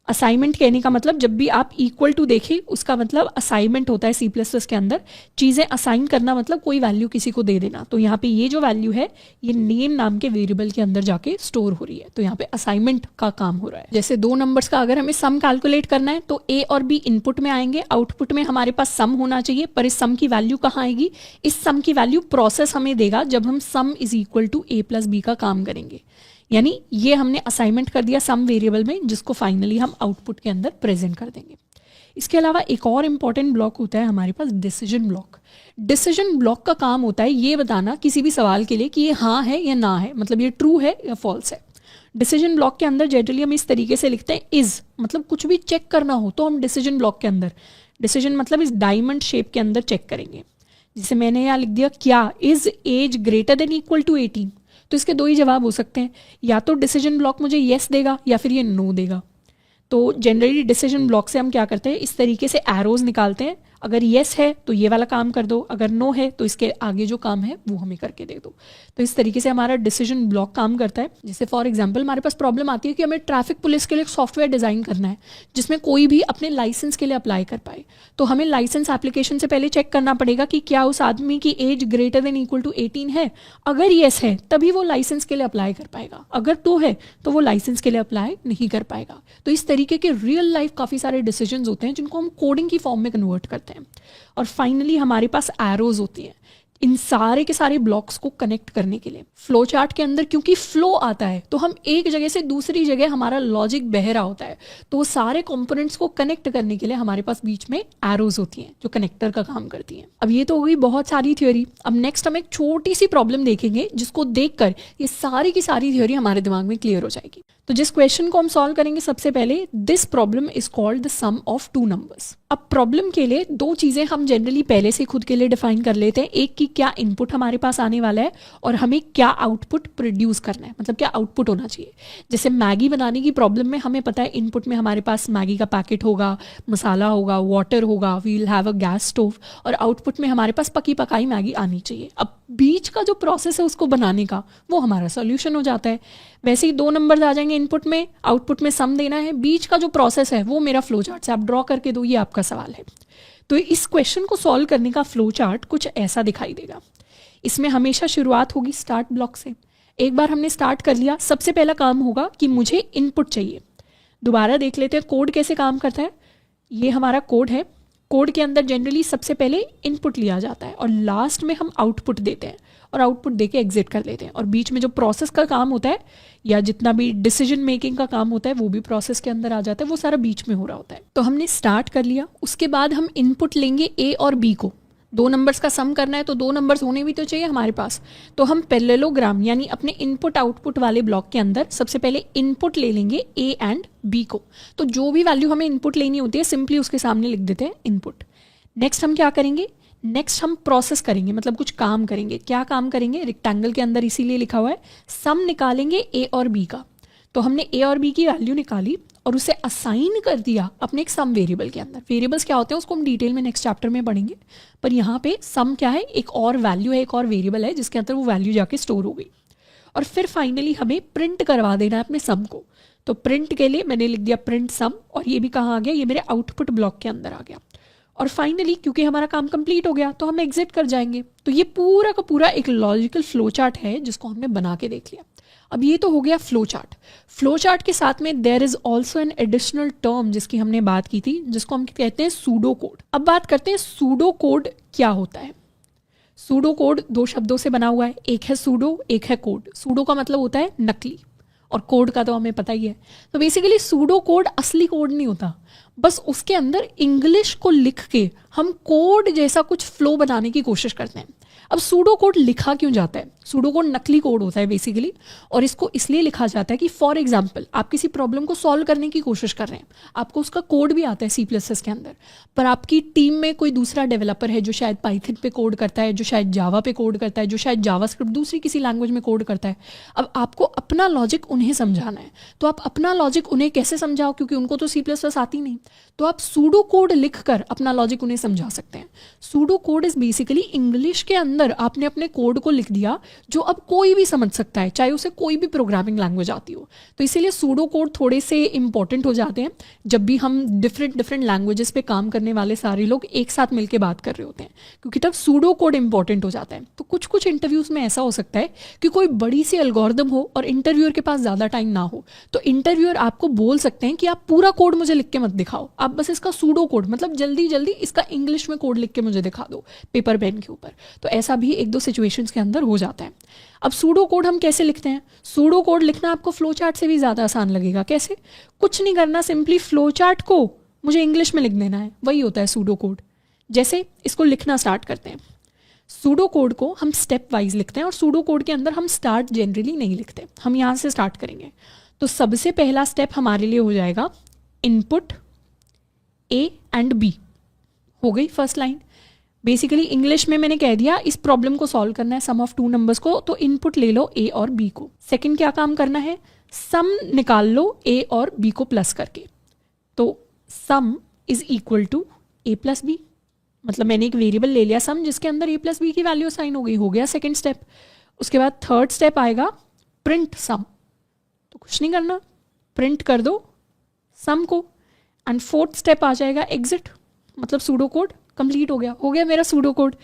असाइनमेंट कहने का मतलब, जब भी आप इक्वल टू देखें उसका मतलब असाइनमेंट होता है C++ के अंदर। चीज़ें असाइन करना मतलब कोई वैल्यू किसी को दे देना। तो यहाँ पे ये जो वैल्यू है ये नेम नाम के वेरिएबल के अंदर जाके स्टोर हो रही है। तो यहाँ पे असाइनमेंट का काम हो रहा है। जैसे 2 नंबर्स का अगर हमें सम कैलकुलेट करना है तो A और B इनपुट में आएंगे, आउटपुट में हमारे पास सम होना चाहिए। पर इस सम की वैल्यू कहाँ आएगी? इस सम की वैल्यू प्रोसेस हमें देगा जब हम sum is equal to A + B का काम करेंगे। यानी ये हमने असाइनमेंट कर दिया सम वेरिएबल में, जिसको फाइनली हम आउटपुट के अंदर प्रेजेंट कर देंगे। इसके अलावा एक और इम्पॉर्टेंट ब्लॉक होता है हमारे पास डिसीजन ब्लॉक। डिसीजन ब्लॉक का काम होता है ये बताना किसी भी सवाल के लिए कि ये हाँ है या ना है, मतलब ये ट्रू है या फॉल्स है। डिसीजन ब्लॉक के अंदर जनरली हम इस तरीके से लिखते हैं इज, मतलब कुछ भी चेक करना हो तो हम डिसीजन ब्लॉक के अंदर, डिसीजन मतलब इस डायमंड शेप के अंदर चेक करेंगे। जैसे मैंने यहाँ लिख दिया क्या is age greater than equal to 18, तो इसके दो ही जवाब हो सकते हैं, या तो डिसीजन ब्लॉक मुझे येस देगा या फिर ये नो देगा। तो जनरली डिसीजन ब्लॉक से हम क्या करते हैं, इस तरीके से एरोज निकालते हैं, अगर येस है तो ये वाला काम कर दो, अगर नो है तो इसके आगे जो काम है वो हमें करके दे दो। तो इस तरीके से हमारा डिसीजन ब्लॉक काम करता है। जैसे फॉर एग्जांपल हमारे पास प्रॉब्लम आती है कि हमें ट्रैफिक पुलिस के लिए एक सॉफ्टवेयर डिज़ाइन करना है जिसमें कोई भी अपने लाइसेंस के लिए अप्लाई कर पाए। तो हमें लाइसेंस एप्लीकेशन से पहले चेक करना पड़ेगा कि क्या उस आदमी की age greater than equal to 18 है। अगर येस है तभी वो लाइसेंस के लिए अप्लाई कर पाएगा, अगर तो है तो वो लाइसेंस के लिए अप्लाई नहीं कर पाएगा। तो इस तरीके के रियल लाइफ काफ़ी सारे डिसीजंस होते हैं जिनको हम कोडिंग की फॉर्म में कन्वर्ट करते हैं। और फाइनली हमारे पास एरोज होती हैं इन सारे के सारे ब्लॉक्स को कनेक्ट करने के लिए। फ्लो चार्ट के अंदर क्योंकि फ्लो आता है तो हम एक जगह से दूसरी जगह हमारा लॉजिक बह रहा होता है, तो वो सारे कंपोनेंट्स को कनेक्ट करने के लिए हमारे पास बीच में एरोज होती हैं जो कनेक्टर का काम करती हैं। अब ये तो हो गई बहुत सारी थ्योरी। अब नेक्स्ट हम एक छोटी सी प्रॉब्लम देखेंगे जिसको देखकर ये सारी की सारी थ्योरी हमारे दिमाग में क्लियर हो जाएगी। तो जिस क्वेश्चन को हम सॉल्व करेंगे सबसे पहले, this problem is called the sum of two numbers. अब प्रॉब्लम के लिए दो चीजें हम जनरली पहले से खुद के लिए डिफाइन कर लेते हैं, एक की क्या इनपुट हमारे पास आने वाला है और हमें क्या आउटपुट प्रोड्यूस करना है, मतलब क्या आउटपुट होना चाहिए। जैसे मैगी बनाने की प्रॉब्लम में हमें पता है इनपुट में हमारे पास मैगी का पैकेट होगा, मसाला होगा, वाटर होगा, we will have a gas stove, और आउटपुट में हमारे पास पकी पकाई मैगी आनी चाहिए। अब बीच का जो प्रोसेस है उसको बनाने का वो हमारा सॉल्यूशन हो जाता है। वैसे ही दो नंबर्स आ जाएंगे इनपुट में, आउटपुट में सम देना है, बीच का जो प्रोसेस है वो मेरा फ्लो चार्ट से आप ड्रॉ करके दो, ये आपका सवाल है। तो इस क्वेश्चन को सॉल्व करने का फ्लो चार्ट कुछ ऐसा दिखाई देगा। इसमें हमेशा शुरुआत होगी स्टार्ट ब्लॉक से। एक बार हमने स्टार्ट कर लिया, सबसे पहला काम होगा कि मुझे इनपुट चाहिए। दोबारा देख लेते हैं कोड कैसे काम करता है। ये हमारा कोड है, कोड के अंदर जनरली सबसे पहले इनपुट लिया जाता है और लास्ट में हम आउटपुट देते हैं और आउटपुट देके एग्जिट कर लेते हैं, और बीच में जो प्रोसेस का काम होता है या जितना भी डिसीजन मेकिंग का काम होता है वो भी प्रोसेस के अंदर आ जाता है, वो सारा बीच में हो रहा होता है। तो हमने स्टार्ट कर लिया, उसके बाद हम इनपुट लेंगे ए और बी को। दो नंबर्स का सम करना है तो दो नंबर्स होने भी तो चाहिए हमारे पास, तो हम पैरेललोग्राम यानी अपने इनपुट आउटपुट वाले ब्लॉक के अंदर सबसे पहले इनपुट ले लेंगे ए एंड बी को। तो जो भी वैल्यू हमें इनपुट लेनी होती है सिंपली उसके सामने लिख देते हैं इनपुट। नेक्स्ट हम क्या करेंगे, नेक्स्ट हम प्रोसेस करेंगे, मतलब कुछ काम करेंगे। क्या काम करेंगे, रेक्टेंगल के अंदर इसीलिए लिखा हुआ है, सम निकालेंगे ए और बी का। तो हमने ए और बी की वैल्यू निकाली और उसे असाइन कर दिया अपने एक सम वेरिएबल के अंदर। वेरिएबल्स क्या होते हैं उसको हम डिटेल में नेक्स्ट चैप्टर में पढ़ेंगे, पर यहाँ पे सम क्या है, एक और वैल्यू है, एक और वेरिएबल है जिसके अंदर वो वैल्यू जाके स्टोर हो गई। और फिर फाइनली हमें प्रिंट करवा देना है अपने सम को। तो प्रिंट के लिए मैंने लिख दिया प्रिंट सम, और ये भी कहाँ आ गया, ये मेरे आउटपुट ब्लॉक के अंदर आ गया। और फाइनली क्योंकि हमारा काम कंप्लीट हो गया तो हम एग्जिट कर जाएंगे। तो ये पूरा का पूरा एक लॉजिकल फ्लो चार्ट है जिसको हमने बना के देख लिया। अब ये तो हो गया फ्लो चार्ट। फ्लो चार्ट के साथ में there is also an additional term जिसकी हमने बात की थी, जिसको हम कहते हैं सूडो कोड। अब बात करते हैं सूडो कोड क्या होता है। सूडो कोड दो शब्दों से बना हुआ है, एक है सूडो, एक है कोड। सूडो का मतलब होता है नकली और कोड का तो हमें पता ही है। तो बेसिकली सूडो कोड असली कोड नहीं होता, बस उसके अंदर इंग्लिश को लिख के हम कोड जैसा कुछ फ्लो बनाने की कोशिश करते हैं। अब सूडो कोड लिखा क्यों जाता है, सूडो कोड नकली कोड होता है बेसिकली, और इसको इसलिए लिखा जाता है कि फॉर एग्जांपल आप किसी प्रॉब्लम को सॉल्व करने की कोशिश कर रहे हैं, आपको उसका कोड भी आता है C++ के अंदर, पर आपकी टीम में कोई दूसरा डेवलपर है जो शायद पाइथन पे कोड करता है, जो शायद जावा पे कोड करता है, जो शायद जावास्क्रिप्ट दूसरी किसी लैंग्वेज में कोड करता है। अब आपको अपना लॉजिक उन्हें समझाना है, तो आप अपना लॉजिक उन्हें कैसे समझाओ, क्योंकि उनको तो C++ आती नहीं, तो आप सूडो कोड लिखकर अपना लॉजिक उन्हें समझा सकते हैं। Pseudo code is basically English के अंदर आपने अपने कोड को लिख दिया जो अब कोई भी समझ सकता है, चाहे उसे कोई भी प्रोग्रामिंग लैंग्वेज आती हो। तो इसीलिए सूडो कोड थोड़े से इंपॉर्टेंट हो जाते हैं जब भी हम डिफरेंट लैंग्वेजेस पे काम करने वाले सारे लोग एक साथ मिलकर बात कर रहे होते हैं, क्योंकि तब सूडो कोड इंपॉर्टेंट हो जाता है। तो कुछ इंटरव्यूज में ऐसा हो सकता है कि कोई बड़ी सी एल्गोरिदम हो और इंटरव्यूअर के पास ज़्यादा टाइम ना हो, तो इंटरव्यूअर आपको बोल सकते हैं कि आप पूरा कोड मुझे लिख के मत दिखाओ, आप बस इसका सूडो कोड मतलब जल्दी इसका इंग्लिश में कोड लिख के मुझे दिखा दो पेपर पेन के ऊपर। तो ऐसा भी एक दो सिचुएशंस के अंदर हो जाता है। अब सूडो कोड हम कैसे लिखते हैं, सूडो कोड लिखना आपको फ्लो चार्ट से भी ज़्यादा आसान लगेगा। कैसे, कुछ नहीं करना, सिंपली फ्लो चार्ट को मुझे इंग्लिश में लिख देना है, वही होता है सूडो कोड। जैसे इसको लिखना स्टार्ट करते हैं, सूडो कोड को हम स्टेप वाइज लिखते हैं और सूडो कोड के अंदर हम स्टार्ट जनरली नहीं लिखते, हम यहाँ से स्टार्ट करेंगे। तो सबसे पहला स्टेप हमारे लिए हो जाएगा इनपुट ए एंड बी, हो गई फर्स्ट लाइन। बेसिकली इंग्लिश में मैंने कह दिया इस प्रॉब्लम को सॉल्व करना है सम ऑफ टू नंबर्स को, तो इनपुट ले लो ए और बी को। सेकंड क्या काम करना है, सम निकाल लो ए और बी को प्लस करके, तो sum is equal to A plus B, मतलब मैंने एक वेरिएबल ले लिया सम जिसके अंदर ए प्लस बी की वैल्यू असाइन हो गई, हो गया सेकंड स्टेप। उसके बाद थर्ड स्टेप आएगा प्रिंट सम, तो कुछ नहीं करना, प्रिंट कर दो सम को। एंड फोर्थ स्टेप आ जाएगा एग्जिट, मतलब सूडो कोड कंप्लीट हो गया मेरा सूडो कोड।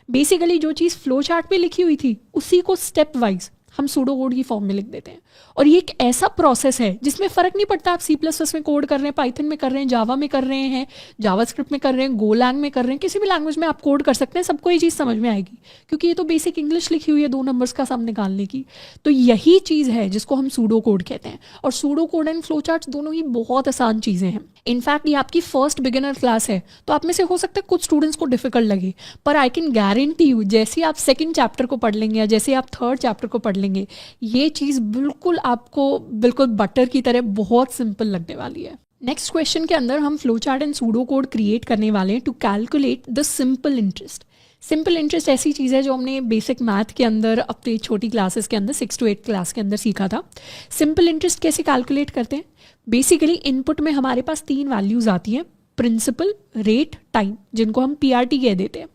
बेसिकली जो चीज़ फ्लो चार्ट पे लिखी हुई थी उसी को स्टेप वाइज हम सूडो कोड की फॉर्म में लिख देते हैं। और ये एक ऐसा प्रोसेस है जिसमें फ़र्क नहीं पड़ता आप C++ में कोड कर रहे हैं, पाइथन में कर रहे हैं, जावा में कर रहे हैं, जावास्क्रिप्ट में कर रहे हैं, गोलैंग में कर रहे हैं, किसी भी लैंग्वेज में आप कोड कर सकते हैं, सबको ये चीज़ समझ में आएगी, क्योंकि ये तो बेसिक इंग्लिश लिखी हुई है 2 नंबर्स का सम निकालने की। तो यही चीज़ है जिसको हम सूडो कोड कहते हैं। और pseudo code and flow charts दोनों ही बहुत आसान चीज़ें हैं। इनफैक्ट ये आपकी फर्स्ट बिगिनर क्लास है, तो आप में से हो सकता है कुछ स्टूडेंट्स को डिफिकल्ट लगे, पर आई कैन गारंटी यू जैसे आप सेकंड चैप्टर को पढ़ लेंगे या जैसे आप थर्ड चैप्टर को पढ़ लेंगे, ये चीज़ बिल्कुल आपको बिल्कुल बटर की तरह बहुत सिंपल लगने वाली है। नेक्स्ट क्वेश्चन के अंदर हम flow chart and pseudo code create करने वाले हैं to calculate the simple interest. Simple interest ऐसी चीज़ है जो हमने बेसिक मैथ के अंदर अपनी छोटी क्लासेस के अंदर 6 to 8 क्लास के अंदर सीखा था। सिंपल इंटरेस्ट कैसे कैलकुलेट करते हैं, बेसिकली इनपुट में हमारे पास 3 वैल्यूज़ आती हैं, प्रिंसिपल, रेट, टाइम, जिनको हम PRT कह देते हैं।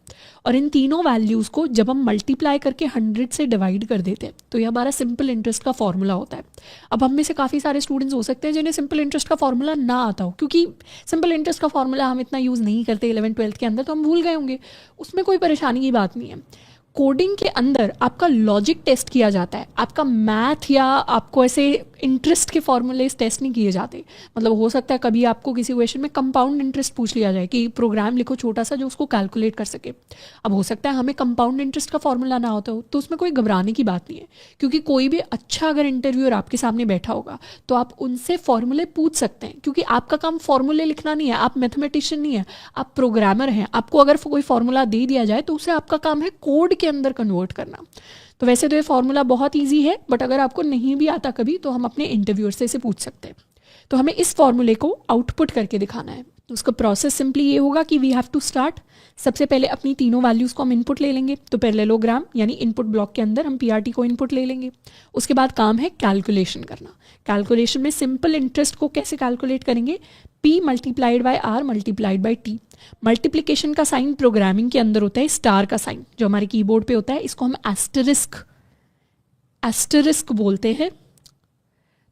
और इन तीनों वैल्यूज़ को जब हम मल्टीप्लाई करके 100 से डिवाइड कर देते हैं तो ये हमारा सिंपल इंटरेस्ट का फॉर्मूला होता है। अब हम में से काफ़ी सारे स्टूडेंट्स हो सकते हैं जिन्हें सिंपल इंटरेस्ट का फॉर्मूला ना आता हो, क्योंकि सिंपल इंटरेस्ट का फॉर्मूला हम इतना यूज़ नहीं करते 11th-12th के अंदर, तो हम भूल गए होंगे। उसमें कोई परेशानी की बात नहीं है। कोडिंग के अंदर आपका लॉजिक टेस्ट किया जाता है, आपका मैथ या आपको ऐसे इंटरेस्ट के फॉर्मूलेस टेस्ट नहीं किए जाते। मतलब हो सकता है कभी आपको किसी क्वेश्चन में कंपाउंड इंटरेस्ट पूछ लिया जाए कि प्रोग्राम लिखो छोटा सा जो उसको कैलकुलेट कर सके। अब हो सकता है हमें कंपाउंड इंटरेस्ट का फॉर्मूला ना होता हो, तो उसमें कोई घबराने की बात नहीं है, क्योंकि कोई भी अच्छा अगर इंटरव्यूअर आपके सामने बैठा होगा तो आप उनसे फॉर्मूले पूछ सकते हैं, क्योंकि आपका काम फॉर्मूले लिखना नहीं है, आप मैथमेटिशियन नहीं है, आप प्रोग्रामर हैं। आपको अगर कोई फॉर्मूला दे दिया जाए तो उसे आपका काम है कोड के अंदर कन्वर्ट करना। तो वैसे तो ये फॉर्मूला बहुत इजी है, बट अगर आपको नहीं भी आता कभी तो हम अपने इंटरव्यूअर से इसे पूछ सकते हैं। तो हमें इस फॉर्मूले को आउटपुट करके दिखाना है। तो उसका प्रोसेस सिंपली ये होगा कि वी हैव टू स्टार्ट, सबसे पहले अपनी तीनों वैल्यूज़ को हम इनपुट ले लेंगे। तो पैरेललोग्राम यानी इनपुट ब्लॉक के अंदर हम PRT को इनपुट ले लेंगे। उसके बाद काम है कैलकुलेशन करना। कैलकुलेशन में सिंपल इंटरेस्ट को कैसे कैलकुलेट करेंगे, P × R × T। मल्टीप्लिकेशन का साइन प्रोग्रामिंग के अंदर होता है स्टार का साइन, जो हमारे कीबोर्ड पे होता है, इसको हम एस्टरिस्क बोलते हैं।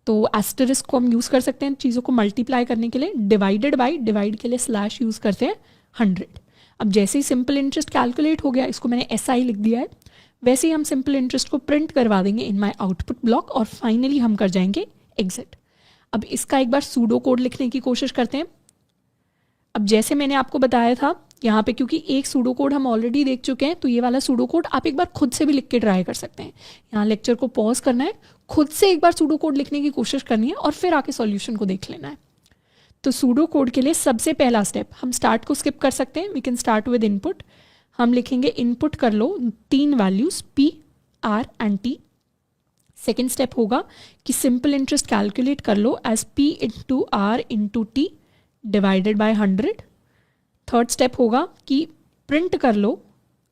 तो एस्टरिस्क को हम यूज़ कर सकते हैं चीज़ों को मल्टीप्लाई करने के लिए। डिवाइड के लिए स्लैश यूज़ करते हैं 100। अब जैसे ही सिंपल इंटरेस्ट कैलकुलेट हो गया, इसको मैंने SI लिख दिया है, वैसे ही हम सिंपल इंटरेस्ट को प्रिंट करवा देंगे इन माई आउटपुट ब्लॉक और फाइनली हम कर जाएंगे एग्जिट। अब इसका एक बार सूडो कोड लिखने की कोशिश करते हैं। अब जैसे मैंने आपको बताया था यहाँ पे, क्योंकि एक सूडो कोड हम ऑलरेडी देख चुके हैं, तो ये वाला सूडो कोड आप एक बार खुद से भी लिख के ट्राई कर सकते हैं। यहाँ लेक्चर को पॉज करना है, खुद से एक बार सूडो कोड लिखने की कोशिश करनी है और फिर आके सॉल्यूशन को देख लेना है। तो सूडो कोड के लिए सबसे पहला स्टेप, हम स्टार्ट को स्किप कर सकते हैं, we can start with input. हम लिखेंगे इनपुट कर लो 3 values P, R and T। Second step होगा कि सिंपल इंटरेस्ट कैलकुलेट कर लो as P × R × T divided by 100। Third step होगा कि प्रिंट कर लो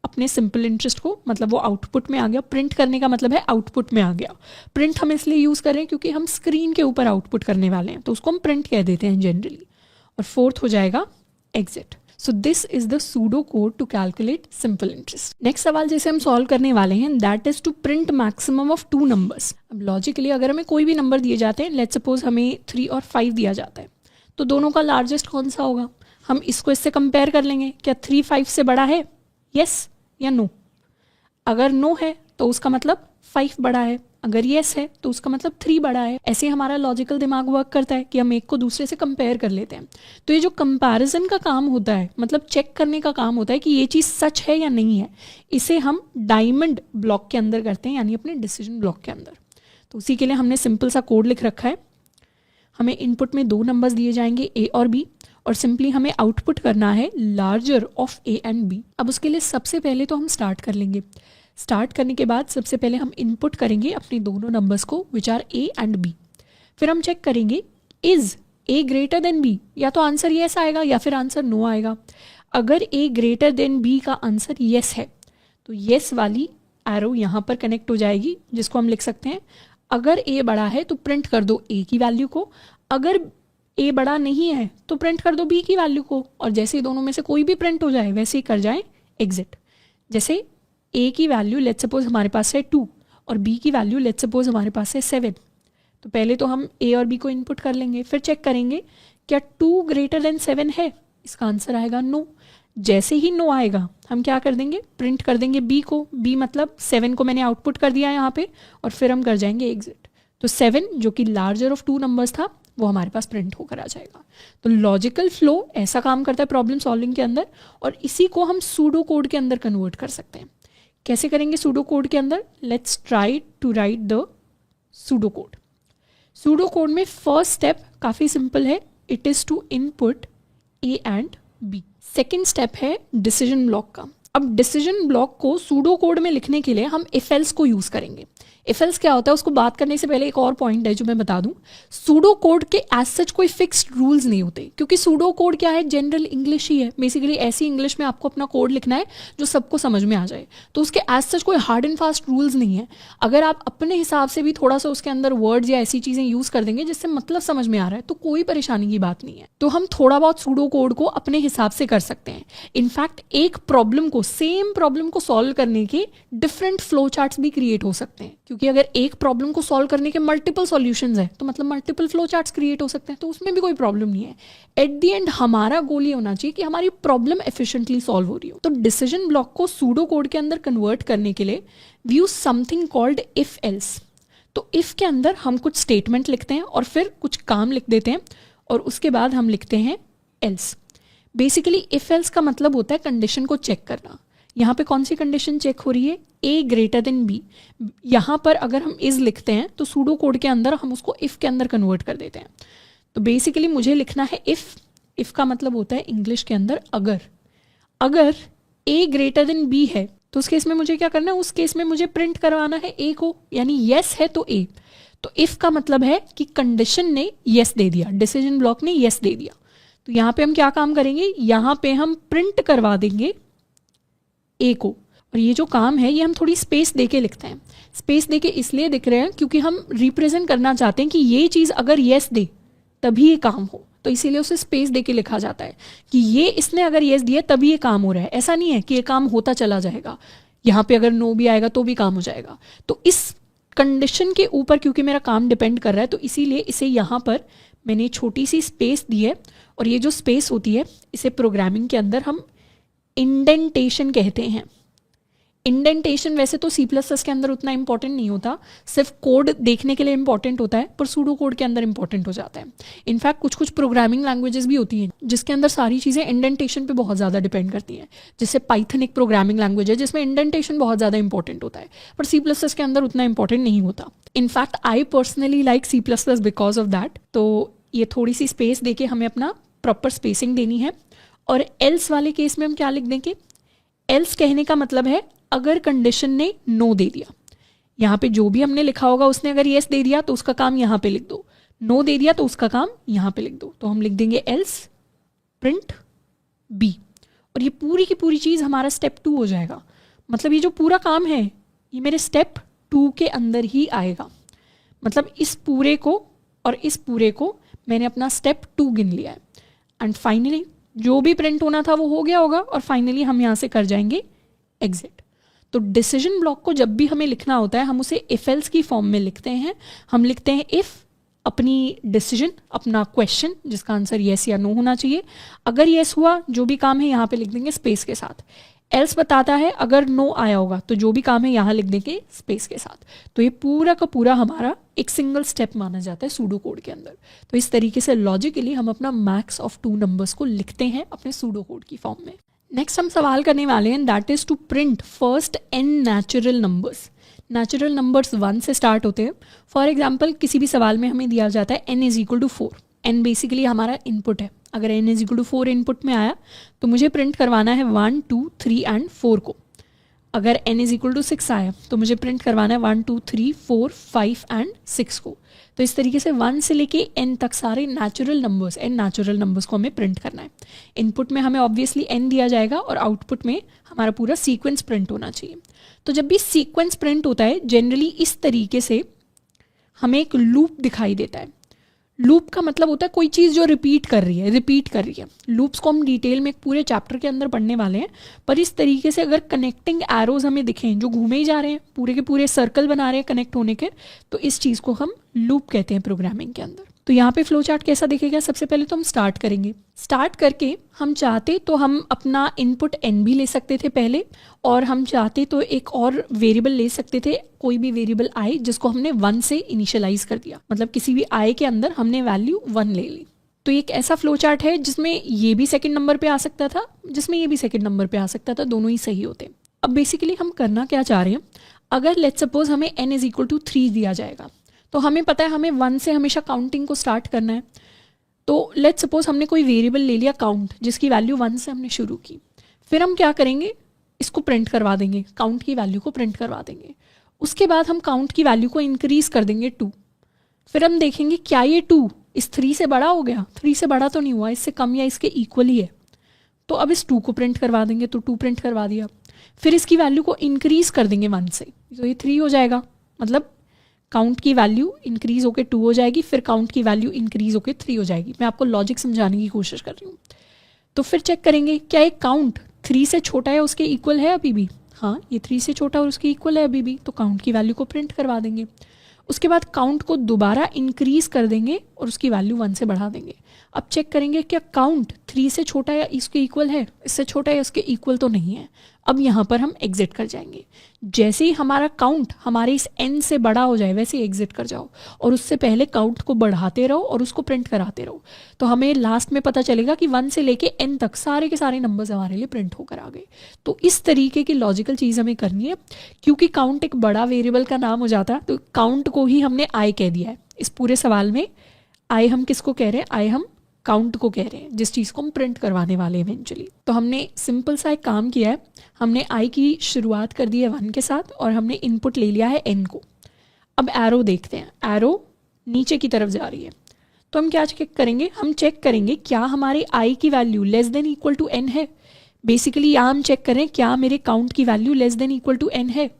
अपने सिंपल इंटरेस्ट को, मतलब वो आउटपुट में आ गया। प्रिंट करने का मतलब है आउटपुट में आ गया। प्रिंट हम इसलिए यूज़ कर रहे हैं क्योंकि हम स्क्रीन के ऊपर आउटपुट करने वाले हैं, तो उसको हम प्रिंट कह देते हैं जनरली। और फोर्थ हो जाएगा exit. So this is the pseudo code to calculate simple interest. Next सवाल जैसे हम सॉल्व करने वाले हैं, that is to print maximum of 2 numbers. अब लॉजिकली अगर हमें कोई भी नंबर दिए जाते हैं, लेट्स सपोज हमें 3 और 5 दिया जाता है, तो दोनों का लार्जेस्ट कौन सा होगा? हम इसको इससे कंपेयर कर लेंगे, क्या 3 5 से बड़ा है, यस या नो? अगर नो है तो उसका मतलब 5 बड़ा है, अगर येस है तो उसका मतलब 3 बड़ा है। ऐसे हमारा लॉजिकल दिमाग वर्क करता है कि हम एक को दूसरे से कंपेयर कर लेते हैं। तो ये जो कंपैरिजन का काम होता है, मतलब चेक करने का काम होता है कि ये चीज़ सच है या नहीं है, इसे हम डायमंड ब्लॉक के अंदर करते हैं, यानी अपने डिसीजन ब्लॉक के अंदर। तो उसी के लिए हमने सिंपल सा कोड लिख रखा है। हमें इनपुट में 2 नंबर्स दिए जाएंगे A और B, और सिंपली हमें आउटपुट करना है larger of A and B. अब उसके लिए सबसे पहले तो हम स्टार्ट कर लेंगे। स्टार्ट करने के बाद सबसे पहले हम इनपुट करेंगे अपने दोनों नंबर्स को which are A and B. फिर हम चेक करेंगे is A greater than B, या तो आंसर येस आएगा या फिर आंसर नो आएगा। अगर ए ग्रेटर देन बी का आंसर येस है तो येस वाली एरो यहाँ पर कनेक्ट हो जाएगी, जिसको हम लिख सकते हैं अगर ए बड़ा है तो प्रिंट कर दो ए की वैल्यू को, अगर ए बड़ा नहीं है तो प्रिंट कर दो बी की वैल्यू को। और जैसे दोनों में से कोई भी प्रिंट हो जाए वैसे ही कर जाए एग्जिट। जैसे ए की वैल्यू लेट्स सपोज हमारे पास है 2 और बी की वैल्यू लेट्स सपोज हमारे पास है 7। तो पहले तो हम ए और बी को इनपुट कर लेंगे, फिर चेक करेंगे क्या 2 ग्रेटर देन 7 है, इसका आंसर आएगा नो। जैसे ही नो आएगा हम क्या कर देंगे, प्रिंट कर देंगे बी को, बी मतलब 7 को मैंने आउटपुट कर दिया यहाँ पे, और फिर हम कर जाएंगे एग्जिट। तो 7 जो कि लार्जर ऑफ 2 नंबर्स था वो हमारे पास प्रिंट होकर आ जाएगा। तो लॉजिकल फ्लो ऐसा काम करता है प्रॉब्लम सॉल्विंग के अंदर, और इसी को हम सूडो कोड के अंदर कन्वर्ट कर सकते हैं। कैसे करेंगे सूडो कोड के अंदर, let's try to write the pseudo code. Pseudo code में फर्स्ट स्टेप काफ़ी सिंपल है, it is to input A and B. Second step है डिसीजन ब्लॉक का। अब डिसीजन ब्लॉक को सूडो कोड में लिखने के लिए हम इफ एल्स को यूज़ करेंगे। इफ एल्स क्या होता है उसको बात करने से पहले एक और पॉइंट है जो मैं बता दूं, सूडो कोड के एज सच कोई फिक्स्ड रूल्स नहीं होते, क्योंकि सूडो कोड क्या है, जनरल इंग्लिश ही है। बेसिकली ऐसी इंग्लिश में आपको अपना कोड लिखना है जो सबको समझ में आ जाए, तो उसके एज सच कोई हार्ड एंड फास्ट रूल्स नहीं है। अगर आप अपने हिसाब से भी थोड़ा सा उसके अंदर वर्ड्स या ऐसी चीज़ें यूज़ कर देंगे जिससे मतलब समझ में आ रहा है तो कोई परेशानी की बात नहीं है। तो हम थोड़ा बहुत सूडो कोड को अपने हिसाब से कर सकते हैं। इनफैक्ट एक प्रॉब्लम को, सेम प्रॉब्लम को सॉल्व करने के डिफरेंट फ्लो चार्ट्स भी क्रिएट हो सकते हैं, क्योंकि अगर एक प्रॉब्लम को सॉल्व करने के मल्टीपल सॉल्यूशंस हैं तो मतलब मल्टीपल फ्लो चार्ट्स क्रिएट हो सकते हैं, तो उसमें भी कोई प्रॉब्लम नहीं है। एट द एंड हमारा गोल ये होना चाहिए कि हमारी प्रॉब्लम एफिशिएंटली सॉल्व हो रही हो। तो डिसीजन ब्लॉक को सूडो कोड के अंदर कन्वर्ट करने के लिए we use something called if else. तो इफ के अंदर हम कुछ स्टेटमेंट लिखते हैं और फिर कुछ काम लिख देते हैं और उसके बाद हम लिखते हैं एल्स। बेसिकली इफ एल्स का मतलब होता है कंडीशन को चेक करना। यहाँ पे कौन सी कंडीशन चेक हो रही है, ए ग्रेटर देन बी। यहाँ पर अगर हम इज लिखते हैं तो सूडो कोड के अंदर हम उसको इफ के अंदर कन्वर्ट कर देते हैं। तो बेसिकली मुझे लिखना है इफ का मतलब होता है इंग्लिश के अंदर अगर ए ग्रेटर देन बी है तो उस केस में मुझे क्या करना है, उस केस में मुझे प्रिंट करवाना है ए को, यानी येस है तो ए। तो इफ का मतलब है कि कंडीशन ने येस दे दिया, डिसीजन ब्लॉक ने येस दे दिया। तो यहाँ पे हम क्या काम करेंगे, यहाँ पे हम प्रिंट करवा देंगे ए को। और ये जो काम है ये हम थोड़ी स्पेस देके लिखते हैं। स्पेस देके इसलिए दिख रहे हैं क्योंकि हम रिप्रेजेंट करना चाहते हैं कि ये चीज़ अगर येस दे तभी ये काम हो, तो इसीलिए उसे स्पेस देके लिखा जाता है कि ये इसने अगर येस दिया तभी ये काम हो रहा है। ऐसा नहीं है कि ये काम होता चला जाएगा, यहाँ पे अगर नो भी आएगा तो भी काम हो जाएगा। तो इस कंडीशन के ऊपर क्योंकि मेरा काम डिपेंड कर रहा है तो इसीलिए इसे यहाँ पर मैंने छोटी सी स्पेस दी है। और ये जो स्पेस होती है इसे प्रोग्रामिंग के अंदर हम इंडेंटेशन कहते हैं। इंडेंटेशन वैसे तो C++ के अंदर उतना इंपॉर्टेंट नहीं होता, सिर्फ कोड देखने के लिए इंपॉर्टेंट होता है, पर सूडो कोड के अंदर इंपॉर्टेंट हो जाता है। इनफैक्ट कुछ प्रोग्रामिंग लैंग्वेजेस भी होती हैं जिसके अंदर सारी चीज़ें इंडेंटेशन पे बहुत ज़्यादा डिपेंड करती हैं। जैसे पाइथन एक प्रोग्रामिंग लैंग्वेज है जिसमें इंडेंटेशन बहुत ज़्यादा इंपॉर्टेंट होता है, पर C++ के अंदर उतना इंपॉर्टेंट नहीं होता। In fact I personally like C++ because of that. तो ये थोड़ी सी स्पेस देके हमें अपना प्रॉपर स्पेसिंग देनी है। और एल्स वाले केस में हम क्या लिख देंगे, एल्स कहने का मतलब है अगर कंडीशन ने नो दे दिया। यहाँ पे जो भी हमने लिखा होगा उसने अगर येस दे दिया तो उसका काम यहाँ पे लिख दो, नो दे दिया तो उसका काम यहाँ पे लिख दो। तो हम लिख देंगे एल्स प्रिंट बी, और ये पूरी की पूरी चीज़ हमारा स्टेप 2 हो जाएगा। मतलब ये जो पूरा काम है ये मेरे स्टेप 2 के अंदर ही आएगा। मतलब इस पूरे को और इस पूरे को मैंने अपना स्टेप 2 गिन लिया है। एंड फाइनली जो भी प्रिंट होना था वो हो गया होगा, और फाइनली हम यहाँ से कर जाएंगे एग्जिट। तो डिसीजन ब्लॉक को जब भी हमें लिखना होता है हम उसे इफ एल्स की फॉर्म में लिखते हैं। हम लिखते हैं इफ अपनी डिसीजन, अपना क्वेश्चन जिसका आंसर येस या नो होना चाहिए। अगर येस हुआ जो भी काम है यहाँ पे लिख देंगे स्पेस के साथ। एल्स बताता है अगर नो आया होगा तो जो भी काम है यहाँ लिख देंगे स्पेस के साथ। तो ये पूरा का पूरा हमारा एक सिंगल स्टेप माना जाता है सूडो कोड के अंदर। तो इस तरीके से लॉजिकली हम अपना मैक्स ऑफ 2 नंबर्स को लिखते हैं अपने सूडो कोड की फॉर्म में। नेक्स्ट हम सवाल करने वाले हैं, that is to print first n natural numbers. Natural numbers 1 से स्टार्ट होते हैं। फॉर एग्जाम्पल किसी भी सवाल में हमें दिया जाता है n = 4। n बेसिकली हमारा इनपुट है। अगर n is equal to 4 input में आया तो मुझे प्रिंट करवाना है 1, 2, 3 एंड 4 को। अगर n इज इक्वल टू 6 आया तो मुझे प्रिंट करवाना है 1, 2, 3, 4, 5 एंड 6 को। तो इस तरीके से 1 से लेके n तक सारे natural numbers, n natural numbers को हमें प्रिंट करना है। इनपुट में हमें ऑब्वियसली n दिया जाएगा और आउटपुट में हमारा पूरा सीक्वेंस प्रिंट होना चाहिए। तो जब भी सीक्वेंस प्रिंट होता है जनरली इस तरीके से हमें एक लूप दिखाई देता है। लूप का मतलब होता है कोई चीज़ जो रिपीट कर रही है। लूप्स को हम डिटेल में एक पूरे चैप्टर के अंदर पढ़ने वाले हैं, पर इस तरीके से अगर कनेक्टिंग एरोज हमें दिखें जो घूमे ही जा रहे हैं, पूरे के पूरे सर्कल बना रहे हैं कनेक्ट होने के, तो इस चीज़ को हम लूप कहते हैं प्रोग्रामिंग के अंदर। तो यहाँ पे फ्लो चार्ट कैसा दिखेगा, सबसे पहले तो हम स्टार्ट करेंगे। स्टार्ट करके हम चाहते तो हम अपना इनपुट n भी ले सकते थे पहले, और हम चाहते तो एक और वेरिएबल ले सकते थे, कोई भी वेरिएबल i जिसको हमने 1 से इनिशियलाइज कर दिया, मतलब किसी भी i के अंदर हमने वैल्यू 1 ले ली। तो एक ऐसा फ्लो चार्ट है जिसमें ये भी सेकंड नंबर पे आ सकता था, जिसमें ये भी सेकंड नंबर पे आ सकता था, दोनों ही सही होते। अब बेसिकली हम करना क्या चाह रहे हैं, अगर लेट्स सपोज हमें n इज इक्वल टू 3 दिया जाएगा तो हमें पता है हमें 1 से हमेशा काउंटिंग को स्टार्ट करना है। तो लेट्स सपोज हमने कोई वेरिएबल ले लिया काउंट, जिसकी वैल्यू 1 से हमने शुरू की। फिर हम क्या करेंगे, इसको प्रिंट करवा देंगे, काउंट की वैल्यू को प्रिंट करवा देंगे। उसके बाद हम काउंट की वैल्यू को इंक्रीज कर देंगे 2। फिर हम देखेंगे क्या ये 2 इस 3 से बड़ा हो गया, 3 से बड़ा तो नहीं हुआ, इससे कम या इसके इक्वल ही है। तो अब इस 2 को प्रिंट करवा देंगे, तो 2 प्रिंट करवा दिया। फिर इसकी वैल्यू को इंक्रीज कर देंगे 1 से, तो ये 3 हो जाएगा, मतलब काउंट की वैल्यू इंक्रीज होकर 2 हो जाएगी, फिर काउंट की वैल्यू इंक्रीज होकर 3 हो जाएगी। मैं आपको लॉजिक समझाने की कोशिश कर रही हूँ। तो फिर चेक करेंगे क्या एक काउंट 3 से छोटा है, उसके इक्वल है अभी भी। हाँ, ये 3 से छोटा और उसके इक्वल है अभी भी, तो काउंट की वैल्यू को प्रिंट करवा देंगे। उसके बाद काउंट को दोबारा इंक्रीज कर देंगे और उसकी वैल्यू 1 से बढ़ा देंगे। अब चेक करेंगे क्या काउंट 3 से छोटा या इसके इक्वल है, इससे छोटा या इसके इक्वल तो नहीं है। अब यहाँ पर हम एग्जिट कर जाएंगे। जैसे ही हमारा काउंट हमारे इस n से बड़ा हो जाए वैसे ही एग्जिट कर जाओ, और उससे पहले काउंट को बढ़ाते रहो और उसको प्रिंट कराते रहो। तो हमें लास्ट में पता चलेगा कि 1 से लेके n तक सारे के सारे नंबर्स हमारे लिए प्रिंट होकर आ गए। तो इस तरीके की लॉजिकल चीज़ हमें करनी है। क्योंकि काउंट एक बड़ा वेरिएबल का नाम हो जाता है, तो काउंट को ही हमने i कह दिया है। इस पूरे सवाल में i हम किसको कह रहे हैं, i हम काउंट को कह रहे हैं, जिस चीज़ को हम प्रिंट करवाने वाले हैं इवेंचुअली। तो हमने सिंपल सा एक काम किया है, हमने i की शुरुआत कर दी है 1 के साथ और हमने इनपुट ले लिया है n को। अब एरो देखते हैं, एरो नीचे की तरफ जा रही है, तो हम क्या चेक करेंगे, हम चेक करेंगे क्या हमारे i की value less than equal to n है। बेसिकली यहाँ हम चेक करें क्या मेरे काउंट की value less than equal to n है,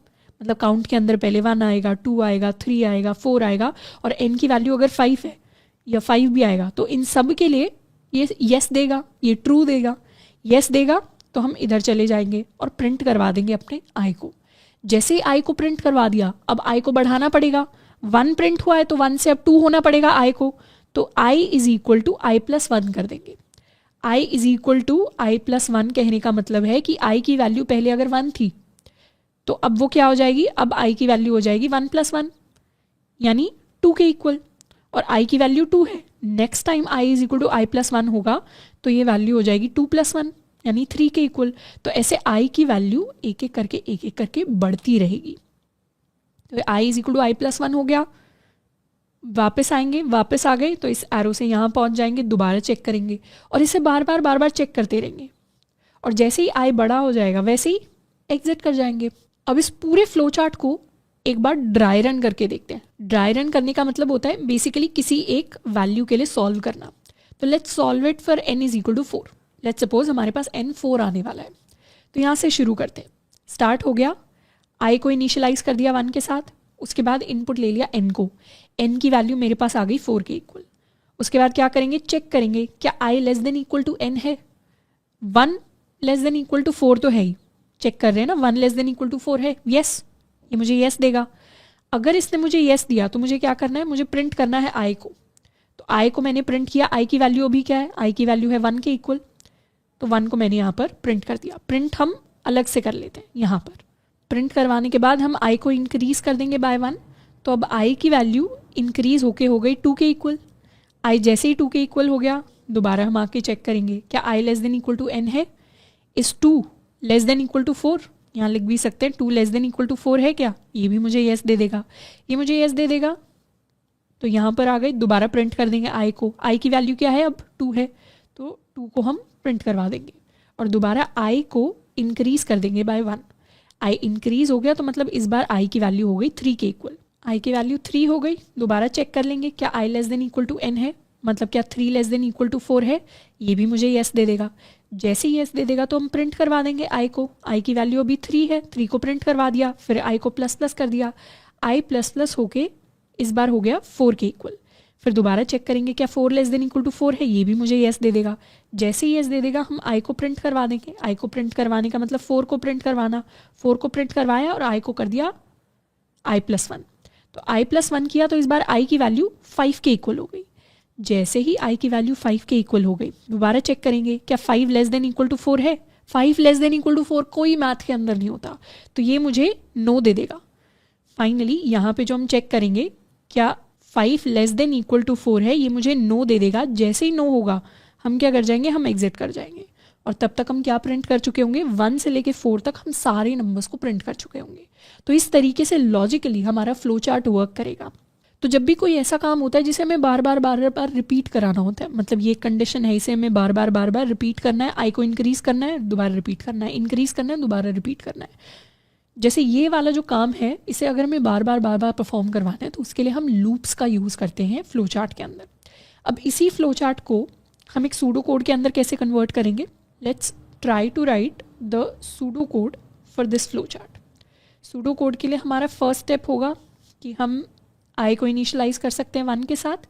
मतलब काउंट के अंदर पहले 1 आएगा, 2 आएगा, 3 आएगा, 4 आएगा, और n की वैल्यू अगर 5 है या 5 भी आएगा, तो इन सब के लिए ये यस देगा, ये ट्रू देगा। यस देगा तो हम इधर चले जाएंगे और प्रिंट करवा देंगे अपने i को। जैसे ही i को प्रिंट करवा दिया, अब i को बढ़ाना पड़ेगा। 1 प्रिंट हुआ है तो 1 से अब 2 होना पड़ेगा i को, तो i is equal to i plus 1 कर देंगे। i is equal to i plus 1 कहने का मतलब है कि i की वैल्यू पहले अगर 1 थी तो अब वो क्या हो जाएगी, अब i की वैल्यू हो जाएगी 1 प्लस 1 यानी 2 के इक्वल, और i की वैल्यू 2 है। Next time i is equal to i plus 1 होगा तो ये वैल्यू हो जाएगी 2 प्लस 1 यानी 3 के इक्वल। तो ऐसे i की वैल्यू एक एक करके बढ़ती रहेगी। तो i is equal to i plus 1 हो गया, वापस आएंगे, वापस आ गए तो इस एरो से यहाँ पहुँच जाएंगे, दोबारा चेक करेंगे और इसे बार बार चेक करते रहेंगे, और जैसे ही i बड़ा हो जाएगा वैसे ही एग्जिट कर जाएंगे। अब इस पूरे फ्लो चार्ट को एक बार ड्राई रन करके देखते हैं। ड्राई रन करने का मतलब होता है बेसिकली किसी एक वैल्यू के लिए सॉल्व करना। तो let's solve it for n is equal to 4। Let's suppose हमारे पास n 4 आने वाला है, तो यहाँ से शुरू करते हैं। स्टार्ट हो गया, i को इनिशियलाइज कर दिया 1 के साथ, उसके बाद इनपुट ले लिया n को, n की वैल्यू मेरे पास आ गई 4 के इक्वल। उसके बाद क्या करेंगे, चेक करेंगे क्या i less than equal to n है। 1 लेस देन इक्वल टू 4 तो है ही, चेक कर रहे हैं ना, 1 लेस देन इक्वल टू 4 है, यस, ये मुझे यस देगा। अगर इसने मुझे यस दिया तो मुझे क्या करना है, मुझे प्रिंट करना है i को। तो i को मैंने प्रिंट किया, i की वैल्यू अभी क्या है, i की वैल्यू है 1 के इक्वल, तो 1 को मैंने यहाँ पर प्रिंट कर दिया। प्रिंट हम अलग से कर लेते हैं, यहाँ पर प्रिंट करवाने के बाद हम i को इंक्रीज कर देंगे बाय 1, तो अब i की वैल्यू इंक्रीज होके हो गई 2 के इक्वल। i जैसे ही 2 के इक्वल हो गया, दोबारा हम आके चेक करेंगे क्या i less than equal to n है। इस 2 लेस देन इक्वल टू 4, यहाँ लिख भी सकते हैं 2 लेस देन इक्वल टू 4 है क्या, ये भी मुझे यस दे देगा, ये मुझे यस दे देगा, तो यहाँ पर आ गई, दोबारा प्रिंट कर देंगे आई को। आई की वैल्यू क्या है, अब 2 है, तो 2 को हम प्रिंट करवा देंगे और दोबारा आई को इंक्रीज कर देंगे बाय 1। आई इंक्रीज हो गया तो मतलब इस बार आई की वैल्यू हो गई 3 के इक्वल। आई की वैल्यू 3 हो गई, दोबारा चेक कर लेंगे क्या i less than equal to N है, मतलब क्या 3 लेस देन इक्वल टू 4 है, ये भी मुझे येस दे देगा। जैसे ही येस दे देगा तो हम प्रिंट करवा देंगे आई को। आई की वैल्यू अभी 3 है, 3 को प्रिंट करवा दिया, फिर आई को प्लस प्लस कर दिया, आई प्लस प्लस होके इस बार हो गया 4 के इक्वल। फिर दोबारा चेक करेंगे क्या 4 लेस देन इक्वल टू 4 है, ये भी मुझे येस दे देगा। जैसे ही येस दे देगा हम आई को प्रिंट करवा देंगे। आई को प्रिंट करवाने का मतलब 4 को प्रिंट करवाना, 4 को प्रिंट करवाया और आई को कर दिया आई प्लस 1। तो आई प्लस 1 किया तो इस बार आई की वैल्यू 5 के इक्वल हो गई। जैसे ही आई की वैल्यू 5 के इक्वल हो गई, दोबारा चेक करेंगे क्या 5 लेस देन इक्वल टू 4 है। 5 लेस देन इक्वल टू 4 कोई मैथ के अंदर नहीं होता, तो ये मुझे नो दे देगा। फाइनली यहाँ पे जो हम चेक करेंगे क्या 5 लेस देन इक्वल टू 4 है, ये मुझे नो दे देगा। जैसे ही नो होगा हम क्या कर जाएंगे, हम एग्जिट कर जाएंगे और तब तक हम क्या प्रिंट कर चुके होंगे, 1 से लेके 4 तक हम सारे नंबर्स को प्रिंट कर चुके होंगे। तो इस तरीके से लॉजिकली हमारा फ्लो चार्ट वर्क करेगा। तो जब भी कोई ऐसा काम होता है जिसे हमें बार बार रिपीट कराना होता है, मतलब ये कंडीशन है, इसे हमें बार बार रिपीट करना है, आई को इंक्रीज करना है, दोबारा रिपीट करना है, इंक्रीज करना है, दोबारा रिपीट करना है। जैसे ये वाला जो काम है, इसे अगर हमें बार बार परफॉर्म करवाना है तो उसके लिए हम लूप्स का यूज़ करते हैं फ्लो चार्ट के अंदर। अब इसी फ्लो चार्ट को हम एक सूडो कोड के अंदर कैसे कन्वर्ट करेंगे, let's try to write the pseudo code for this flow chart. Pseudo code के लिए हमारा फर्स्ट स्टेप होगा कि हम आई को इनिशियलाइज कर सकते हैं 1 के साथ।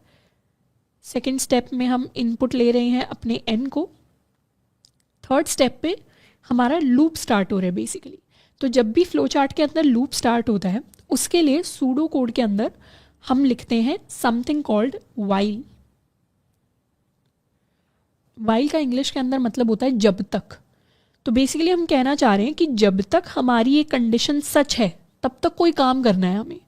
सेकेंड स्टेप में हम इनपुट ले रहे हैं अपने एन को। थर्ड स्टेप पे हमारा लूप स्टार्ट हो रहा है बेसिकली। तो जब भी फ्लो चार्ट के अंदर लूप स्टार्ट होता है उसके लिए सूडो कोड के अंदर हम लिखते हैं समथिंग कॉल्ड वाइल। वाइल का इंग्लिश के अंदर मतलब होता है जब तक। तो बेसिकली हम कहना चाह रहे हैं कि जब तक हमारी ये कंडीशन सच है तब तक कोई काम करना है हमें।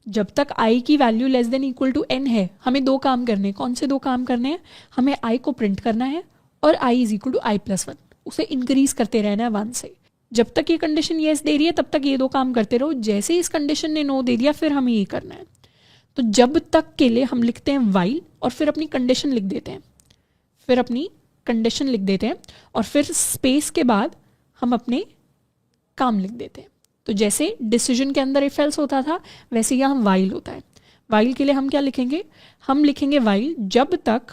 जब तक आई की value less than equal to N है, हमें 2 काम करने हैं। कौन से 2 काम करने हैं, हमें आई को प्रिंट करना है और i is equal to i plus 1, उसे इंक्रीज करते रहना है 1 से। जब तक ये कंडीशन येस दे रही है तब तक ये 2 काम करते रहो। जैसे ही इस कंडीशन ने नो दे दिया फिर हमें ये करना है। तो जब तक के लिए हम लिखते हैं वाइल और फिर अपनी कंडीशन लिख देते हैं, फिर अपनी कंडीशन लिख देते हैं और फिर स्पेस के बाद हम अपने काम लिख देते हैं। तो जैसे डिसीजन के अंदर इफ एल्स होता था वैसे यहाँ वाइल होता है। वाइल के लिए हम क्या लिखेंगे, हम लिखेंगे वाइल जब तक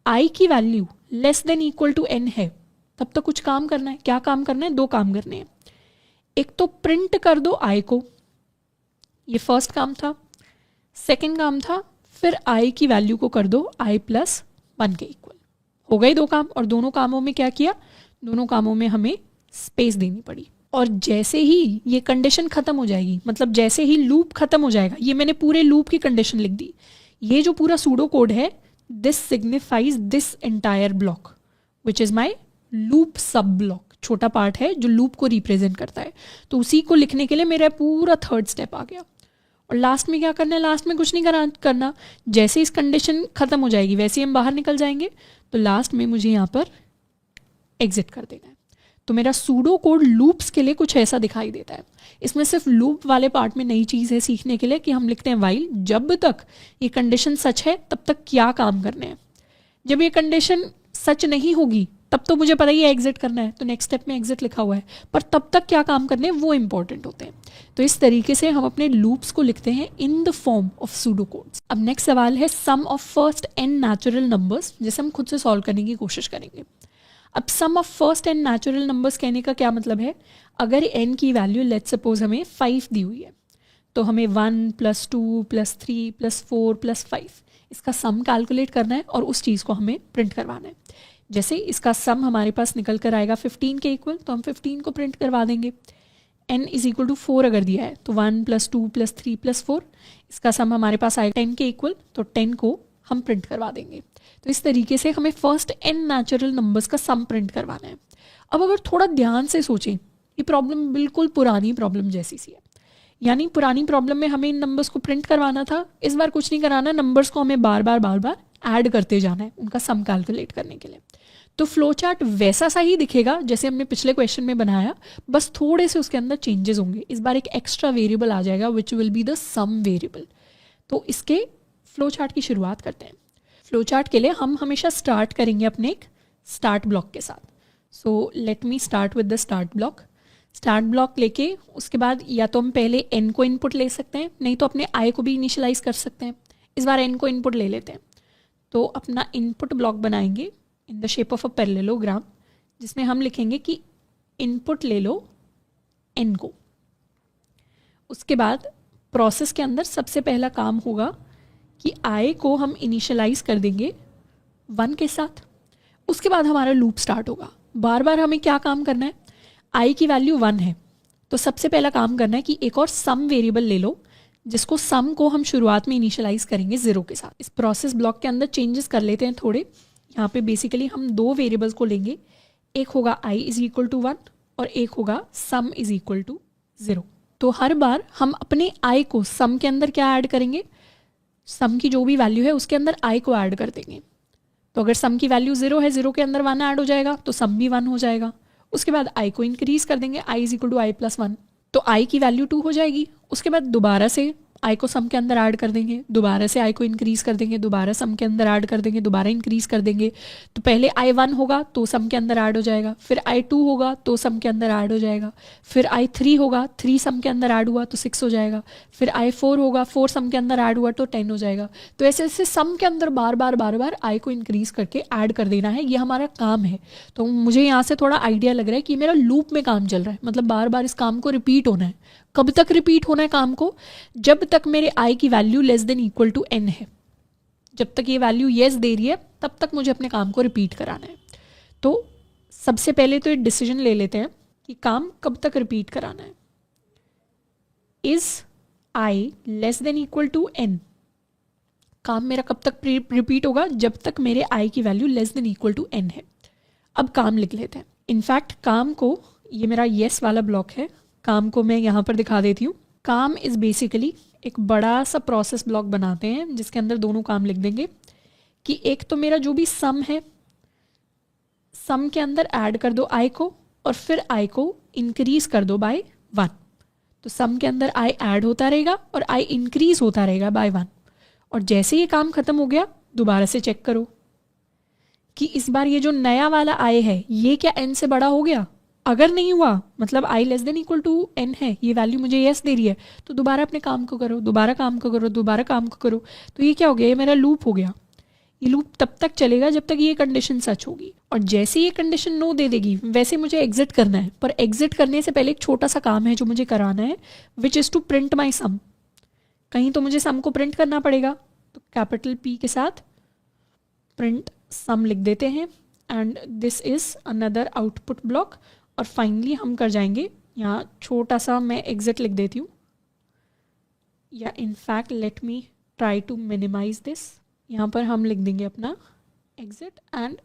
आई की value less than equal to N है तब तक कुछ काम करना है। क्या काम करना है, 2 काम करने हैं। एक तो प्रिंट कर दो आई को, ये फर्स्ट काम था। सेकंड काम था फिर आई की वैल्यू को कर दो आई प्लस 1 के इक्वल। हो गए 2 काम और दोनों कामों में क्या किया, दोनों कामों में हमें स्पेस देनी पड़ी। और जैसे ही ये कंडीशन खत्म हो जाएगी, मतलब जैसे ही लूप खत्म हो जाएगा, ये मैंने पूरे लूप की कंडीशन लिख दी। ये जो पूरा सूडो कोड है, this signifies this entire block which is my loop सब ब्लॉक। छोटा पार्ट है जो लूप को रिप्रेजेंट करता है। तो उसी को लिखने के लिए मेरा पूरा थर्ड स्टेप आ गया। और लास्ट में क्या करना है, लास्ट में कुछ नहीं करना। जैसे इस कंडीशन खत्म हो जाएगी वैसे ही हम बाहर निकल जाएंगे। तो लास्ट में मुझे यहाँ पर एग्जिट कर देना है। तो मेरा सूडो कोड लूप्स के लिए कुछ ऐसा दिखाई देता है। इसमें सिर्फ लूप वाले पार्ट में नई चीज़ है सीखने के लिए कि हम लिखते हैं वाइल जब तक ये कंडीशन सच है तब तक क्या काम करने हैं। जब ये कंडीशन सच नहीं होगी तब तो मुझे पता ही है एग्जिट करना है, तो नेक्स्ट स्टेप में एग्जिट लिखा हुआ है, पर तब तक क्या काम करने हैं वो इंपॉर्टेंट होते हैं। तो इस तरीके से हम अपने लूप्स को लिखते हैं in the form of pseudo codes. अब नेक्स्ट सवाल है sum of first n natural numbers, जिसे हम खुद से सॉल्व करने की कोशिश करेंगे। अब sum of first n natural numbers कहने का क्या मतलब है, अगर एन की वैल्यू लेट्स सपोज हमें 5 दी हुई है तो हमें 1 + 2 + 3 + 4 + 5 इसका सम कैलकुलेट करना है और उस चीज़ को हमें प्रिंट करवाना है। जैसे इसका सम हमारे पास निकल कर आएगा 15 के इक्वल, तो हम 15 को प्रिंट करवा देंगे। n = 4 अगर दिया है तो 1 + 2 + 3 + 4 इसका सम हमारे पास आएगा 10 के इक्वल, तो 10 को हम प्रिंट करवा देंगे। तो इस तरीके से हमें फर्स्ट n नेचुरल नंबर्स का सम प्रिंट करवाना है। अब अगर थोड़ा ध्यान से सोचें, ये प्रॉब्लम बिल्कुल पुरानी प्रॉब्लम जैसी सी है। यानी पुरानी प्रॉब्लम में हमें इन नंबर्स को प्रिंट करवाना था, इस बार कुछ नहीं कराना, नंबर्स को हमें बार बार ऐड करते जाना है उनका सम कैलकुलेट करने के लिए। तो फ्लो चार्ट वैसा सा ही दिखेगा जैसे हमने पिछले क्वेश्चन में बनाया, बस थोड़े से उसके अंदर चेंजेस होंगे। इस बार एक एक्स्ट्रा वेरिएबल आ जाएगा which will be the sum variable. तो इसके फ्लो चार्ट की शुरुआत करते हैं। फ्लो चार्ट के लिए हम हमेशा स्टार्ट करेंगे अपने एक स्टार्ट ब्लॉक के साथ। So let me start with the start block. Start block लेके उसके बाद या तो हम पहले n को इनपुट ले सकते हैं, नहीं तो अपने i को भी इनिशियलाइज कर सकते हैं। इस बार n को इनपुट ले लेते हैं। तो अपना इनपुट ब्लॉक बनाएंगे in the shape of a parallelogram, जिसमें हम लिखेंगे कि इनपुट ले लो n को। उसके बाद प्रोसेस के अंदर सबसे पहला काम होगा कि i को हम इनिशियलाइज कर देंगे 1 के साथ। उसके बाद हमारा लूप स्टार्ट होगा। बार बार हमें क्या काम करना है, i की वैल्यू 1 है तो सबसे पहला काम करना है कि एक और सम वेरिएबल ले लो, जिसको सम को हम शुरुआत में इनिशियलाइज करेंगे 0 के साथ। इस प्रोसेस ब्लॉक के अंदर चेंजेस कर लेते हैं थोड़े। यहाँ पे बेसिकली हम 2 वेरिएबल्स को लेंगे, एक होगा i इज इक्वल टू 1 और एक होगा सम इज इक्वल टू 0। तो हर बार हम अपने i को सम के अंदर क्या ऐड करेंगे, सम की जो भी वैल्यू है उसके अंदर i को ऐड कर देंगे। तो अगर सम की वैल्यू 0 है, 0 के अंदर 1 ऐड हो जाएगा तो सम भी 1 हो जाएगा। उसके बाद i को इंक्रीज कर देंगे, i is equal to i plus 1, तो i की वैल्यू 2 हो जाएगी। उसके बाद दोबारा से i को सम के अंदर ऐड कर देंगे, दोबारा से i को इंक्रीज कर देंगे, दोबारा सम के अंदर ऐड कर देंगे, दोबारा इंक्रीज कर देंगे। तो पहले i 1 होगा तो सम के अंदर ऐड हो जाएगा, फिर i 2 होगा तो सम के अंदर ऐड हो जाएगा, फिर i 3 होगा, 3 सम के अंदर ऐड हुआ तो 6 हो जाएगा, फिर i 4 होगा, 4 सम के अंदर ऐड हुआ तो 10 हो जाएगा। तो ऐसे ऐसे सम के अंदर बार बार i को इंक्रीज करके ऐड कर देना है, ये हमारा काम है। तो मुझे यहाँ से थोड़ा आइडिया लग रहा है कि मेरा लूप में काम चल रहा है, मतलब बार बार इस काम को रिपीट होना है। कब तक रिपीट होना है काम को, जब तक मेरे i की value less than equal to n है। जब तक ये वैल्यू येस दे रही है तब तक मुझे अपने काम को रिपीट कराना है। तो सबसे पहले तो एक डिसीजन ले लेते हैं कि काम कब तक रिपीट कराना है। Is i less than equal to n, काम मेरा कब तक रिपीट होगा, जब तक मेरे i की value less than equal to n है। अब काम लिख लेते हैं। इनफैक्ट काम को, ये मेरा येस वाला ब्लॉक है, काम को मैं यहाँ पर दिखा देती हूँ। काम इज बेसिकली एक बड़ा सा प्रोसेस ब्लॉक बनाते हैं जिसके अंदर दोनों काम लिख देंगे कि एक तो मेरा जो भी सम है, सम के अंदर ऐड कर दो i को और फिर i को इंक्रीज कर दो बाय 1। तो सम के अंदर i ऐड होता रहेगा और i इंक्रीज होता रहेगा बाय 1। और जैसे ये काम खत्म हो गया दोबारा से चेक करो कि इस बार ये जो नया वाला i है ये क्या n से बड़ा हो गया। अगर नहीं हुआ, मतलब i less than equal to n है, ये वैल्यू मुझे येस दे रही है, तो दोबारा अपने काम को करो, दोबारा काम को करो, दोबारा काम को करो। तो ये क्या हो गया, ये मेरा लूप हो गया। ये लूप तब तक चलेगा जब तक ये कंडीशन सच होगी, और जैसे ये कंडीशन नो दे देगी वैसे मुझे एग्जिट करना है। पर एग्जिट करने से पहले एक छोटा सा काम है जो मुझे कराना है, which is to print my sum. कहीं तो मुझे सम को प्रिंट करना पड़ेगा, तो कैपिटल P के साथ प्रिंट सम लिख देते हैं and this is another output block. और फाइनली हम कर जाएंगे, यहाँ छोटा सा मैं एग्जिट लिख देती हूँ, या in fact let me try to minimize this. यहाँ पर हम लिख देंगे अपना exit and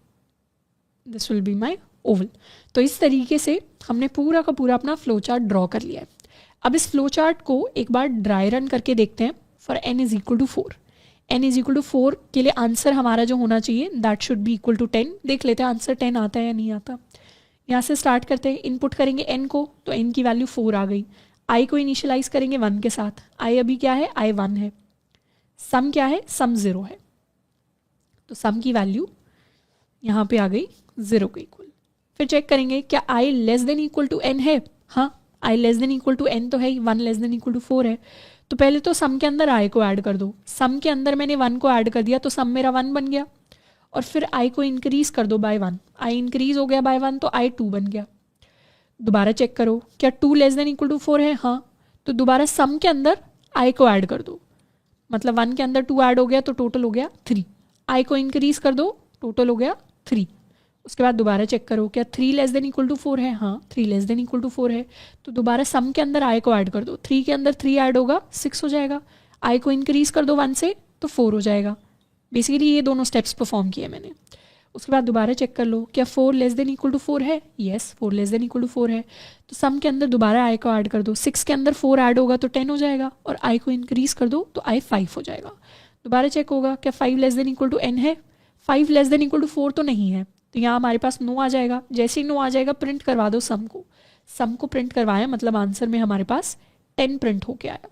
this will be my oval. तो इस तरीके से हमने पूरा का पूरा अपना फ्लो चार्ट ड्रॉ कर लिया है। अब इस फ्लो चार्ट को एक बार ड्राई रन करके देखते हैं for n is equal to 4। n is equal to 4 के लिए आंसर हमारा जो होना चाहिए that should be equal to 10। देख लेते हैं आंसर 10 आता है या नहीं आता। यहाँ से स्टार्ट करते हैं, इनपुट करेंगे n को, तो n की वैल्यू 4 आ गई। i को इनिशियलाइज करेंगे 1 के साथ, i अभी क्या है, i 1 है। सम क्या है, सम 0 है, तो सम की वैल्यू यहाँ पे आ गई 0 के इक्वल। फिर चेक करेंगे क्या i less than equal to n है। हाँ, i less than equal to n तो है ही, 1 लेस देन इक्वल टू 4 है। तो पहले तो सम के अंदर i को ऐड कर दो। सम के अंदर मैंने 1 को ऐड कर दिया तो सम मेरा 1 बन गया, और फिर i को इंक्रीज कर दो बाय 1। i इंक्रीज हो गया बाय 1 तो i 2 बन गया। दोबारा चेक करो क्या 2 लेस देन इक्वल टू 4 है। हाँ, तो दोबारा सम के अंदर i को ऐड कर दो, मतलब 1 के अंदर 2 ऐड हो गया तो टोटल हो गया 3। i को इंक्रीज कर दो, टोटल हो गया 3। उसके बाद दोबारा चेक करो क्या 3 लेस देन इक्वल टू 4 है। हाँ, 3 लेस देन इक्वल टू 4 है, तो दोबारा सम के अंदर i को ऐड कर दो। 3 के अंदर 3 ऐड होगा 6 हो जाएगा। i को इंक्रीज कर दो 1 से तो 4 हो जाएगा। बेसिकली ये दोनों स्टेप्स परफॉर्म किए मैंने। उसके बाद दोबारा चेक कर लो क्या 4 लेस देन इक्वल टू 4 है। Yes, 4 less than equal to 4 है, तो सम के अंदर दोबारा i को ऐड कर दो। 6 के अंदर 4 ऐड होगा तो 10 हो जाएगा, और i को इंक्रीज कर दो तो i 5 हो जाएगा। दोबारा चेक होगा क्या 5 less than equal to n है। 5 लेस देन इक्वल टू 4 तो नहीं है, तो यहाँ हमारे पास नो आ जाएगा। जैसे ही नो आ जाएगा प्रिंट करवा दो सम को। सम को प्रिंट करवाया मतलब आंसर में हमारे पास 10 प्रिंट होके आया।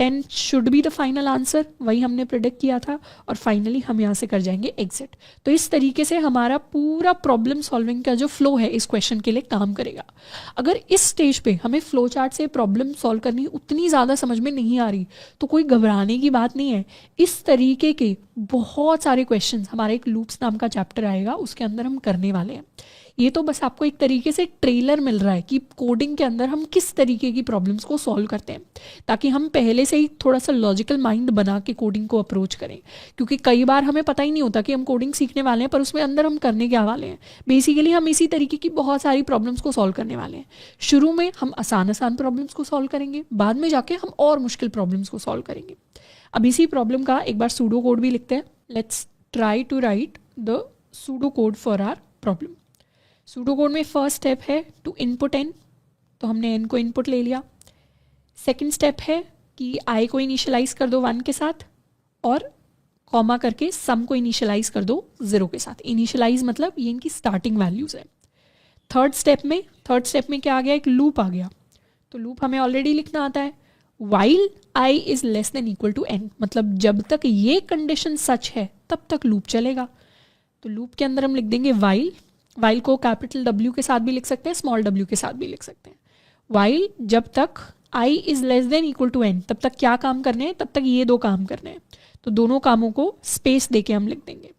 10 should be the final answer, वही हमने प्रिडिक्ट किया था, और फाइनली हम यहाँ से कर जाएंगे एग्जिट। तो इस तरीके से हमारा पूरा प्रॉब्लम सॉल्विंग का जो फ्लो है इस क्वेश्चन के लिए काम करेगा। अगर इस स्टेज पे हमें फ्लो चार्ट से प्रॉब्लम सॉल्व करनी उतनी ज़्यादा समझ में नहीं आ रही तो कोई घबराने की बात नहीं है। इस तरीके के बहुत सारे क्वेश्चंस हमारे एक लूप्स नाम का चैप्टर आएगा, उसके अंदर हम करने वाले हैं। ये तो बस आपको एक तरीके से ट्रेलर मिल रहा है कि कोडिंग के अंदर हम किस तरीके की प्रॉब्लम्स को सॉल्व करते हैं, ताकि हम पहले से ही थोड़ा सा लॉजिकल माइंड बना के कोडिंग को अप्रोच करें। क्योंकि कई बार हमें पता ही नहीं होता कि हम कोडिंग सीखने वाले हैं, पर उसमें अंदर हम करने क्या वाले हैं। बेसिकली हम इसी तरीके की बहुत सारी प्रॉब्लम्स को सॉल्व करने वाले हैं। शुरू में हम आसान प्रॉब्लम्स को सॉल्व करेंगे, बाद में जाके हम और मुश्किल प्रॉब्लम्स को सॉल्व करेंगे। अब इसी प्रॉब्लम का एक बार सूडो कोड भी लिखते हैं। Let's try to write the pseudo code for our problem. Pseudo code में फर्स्ट स्टेप है टू इनपुट n, तो हमने n को इनपुट ले लिया। सेकंड स्टेप है कि i को इनिशियलाइज कर दो 1 के साथ, और कॉमा करके सम को इनिशियलाइज कर दो 0 के साथ। इनिशियलाइज मतलब ये इनकी स्टार्टिंग वैल्यूज है। थर्ड स्टेप में क्या आ गया, एक लूप आ गया। तो लूप हमें ऑलरेडी लिखना आता है, while i is less than equal to n, मतलब जब तक ये कंडीशन सच है तब तक लूप चलेगा। तो लूप के अंदर हम लिख देंगे वाइल को कैपिटल W के साथ भी लिख सकते हैं, स्मॉल w के साथ भी लिख सकते हैं। वाइल जब तक i is less than equal to n, तब तक क्या काम करने हैं, तब तक ये दो काम करने हैं। तो दोनों कामों को स्पेस देके हम लिख देंगे।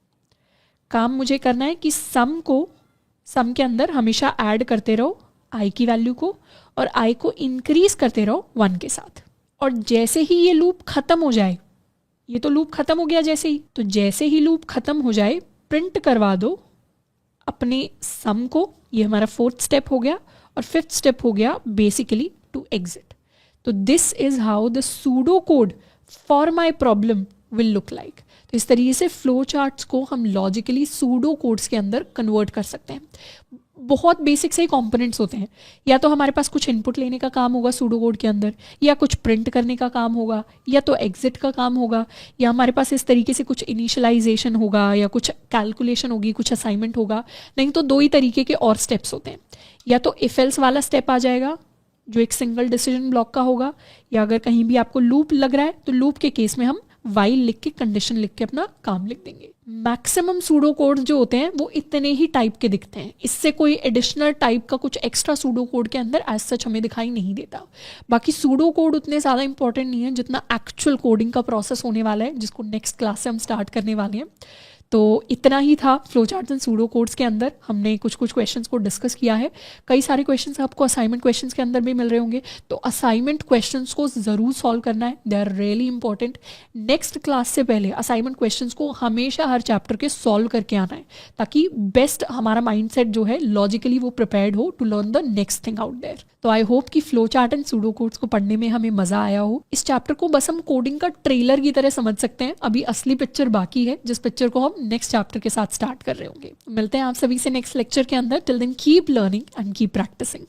काम मुझे करना है कि सम के अंदर हमेशा ऐड करते रहो i की वैल्यू को, और i को इंक्रीज करते रहो 1 के साथ। और जैसे ही ये लूप खत्म हो जाए, ये तो लूप खत्म हो गया जैसे ही लूप खत्म हो जाए, प्रिंट करवा दो अपने सम को। ये हमारा फोर्थ स्टेप हो गया, और फिफ्थ स्टेप हो गया बेसिकली टू एग्जिट। तो this is how the pseudo code for my problem will look like. तो इस तरीके से फ्लो चार्ट्स को हम लॉजिकली सूडो कोड्स के अंदर कन्वर्ट कर सकते हैं। बहुत बेसिक से कंपोनेंट्स होते हैं, या तो हमारे पास कुछ इनपुट लेने का काम होगा सूडो कोड के अंदर, या कुछ प्रिंट करने का काम होगा, या तो एग्जिट का काम होगा, या हमारे पास इस तरीके से कुछ इनिशियलाइजेशन होगा, या कुछ कैलकुलेशन होगी, कुछ असाइनमेंट होगा। नहीं तो दो ही तरीके के और स्टेप्स होते हैं, या तो इफ एल्स वाला स्टेप आ जाएगा जो एक सिंगल डिसीजन ब्लॉक का होगा, या अगर कहीं भी आपको लूप लग रहा है तो लूप के केस में हम वाइल लिख के कंडीशन लिख के अपना काम लिख देंगे। मैक्सिमम सूडो कोड जो होते हैं वो इतने ही टाइप के दिखते हैं, इससे कोई एडिशनल टाइप का कुछ एक्स्ट्रा सूडो कोड के अंदर एज सच हमें दिखाई नहीं देता। बाकी सूडो कोड उतने ज़्यादा इंपॉर्टेंट नहीं है जितना एक्चुअल कोडिंग का प्रोसेस होने वाला है, जिसको नेक्स्ट क्लास से हम स्टार्ट करने वाले हैं। तो इतना ही था flow charts and pseudo codes के अंदर। हमने कुछ क्वेश्चंस को डिस्कस किया है। कई सारे क्वेश्चंस आपको असाइनमेंट क्वेश्चंस के अंदर भी मिल रहे होंगे, तो असाइनमेंट क्वेश्चंस को ज़रूर सॉल्व करना है, they are really important. Next class से पहले असाइनमेंट क्वेश्चंस को हमेशा हर चैप्टर के सॉल्व करके आना है, ताकि बेस्ट हमारा माइंडसेट जो है लॉजिकली वो प्रिपेयर्ड हो to learn the next thing out there. तो आई होप कि flow chart and pseudo codes को पढ़ने में हमें मजा आया हो। इस चैप्टर को बस हम कोडिंग का ट्रेलर की तरह समझ सकते हैं, अभी असली पिक्चर बाकी है, जिस पिक्चर को हम नेक्स्ट चैप्टर के साथ स्टार्ट कर रहे होंगे। मिलते हैं आप सभी से नेक्स्ट लेक्चर के अंदर। Till then keep learning and keep practising.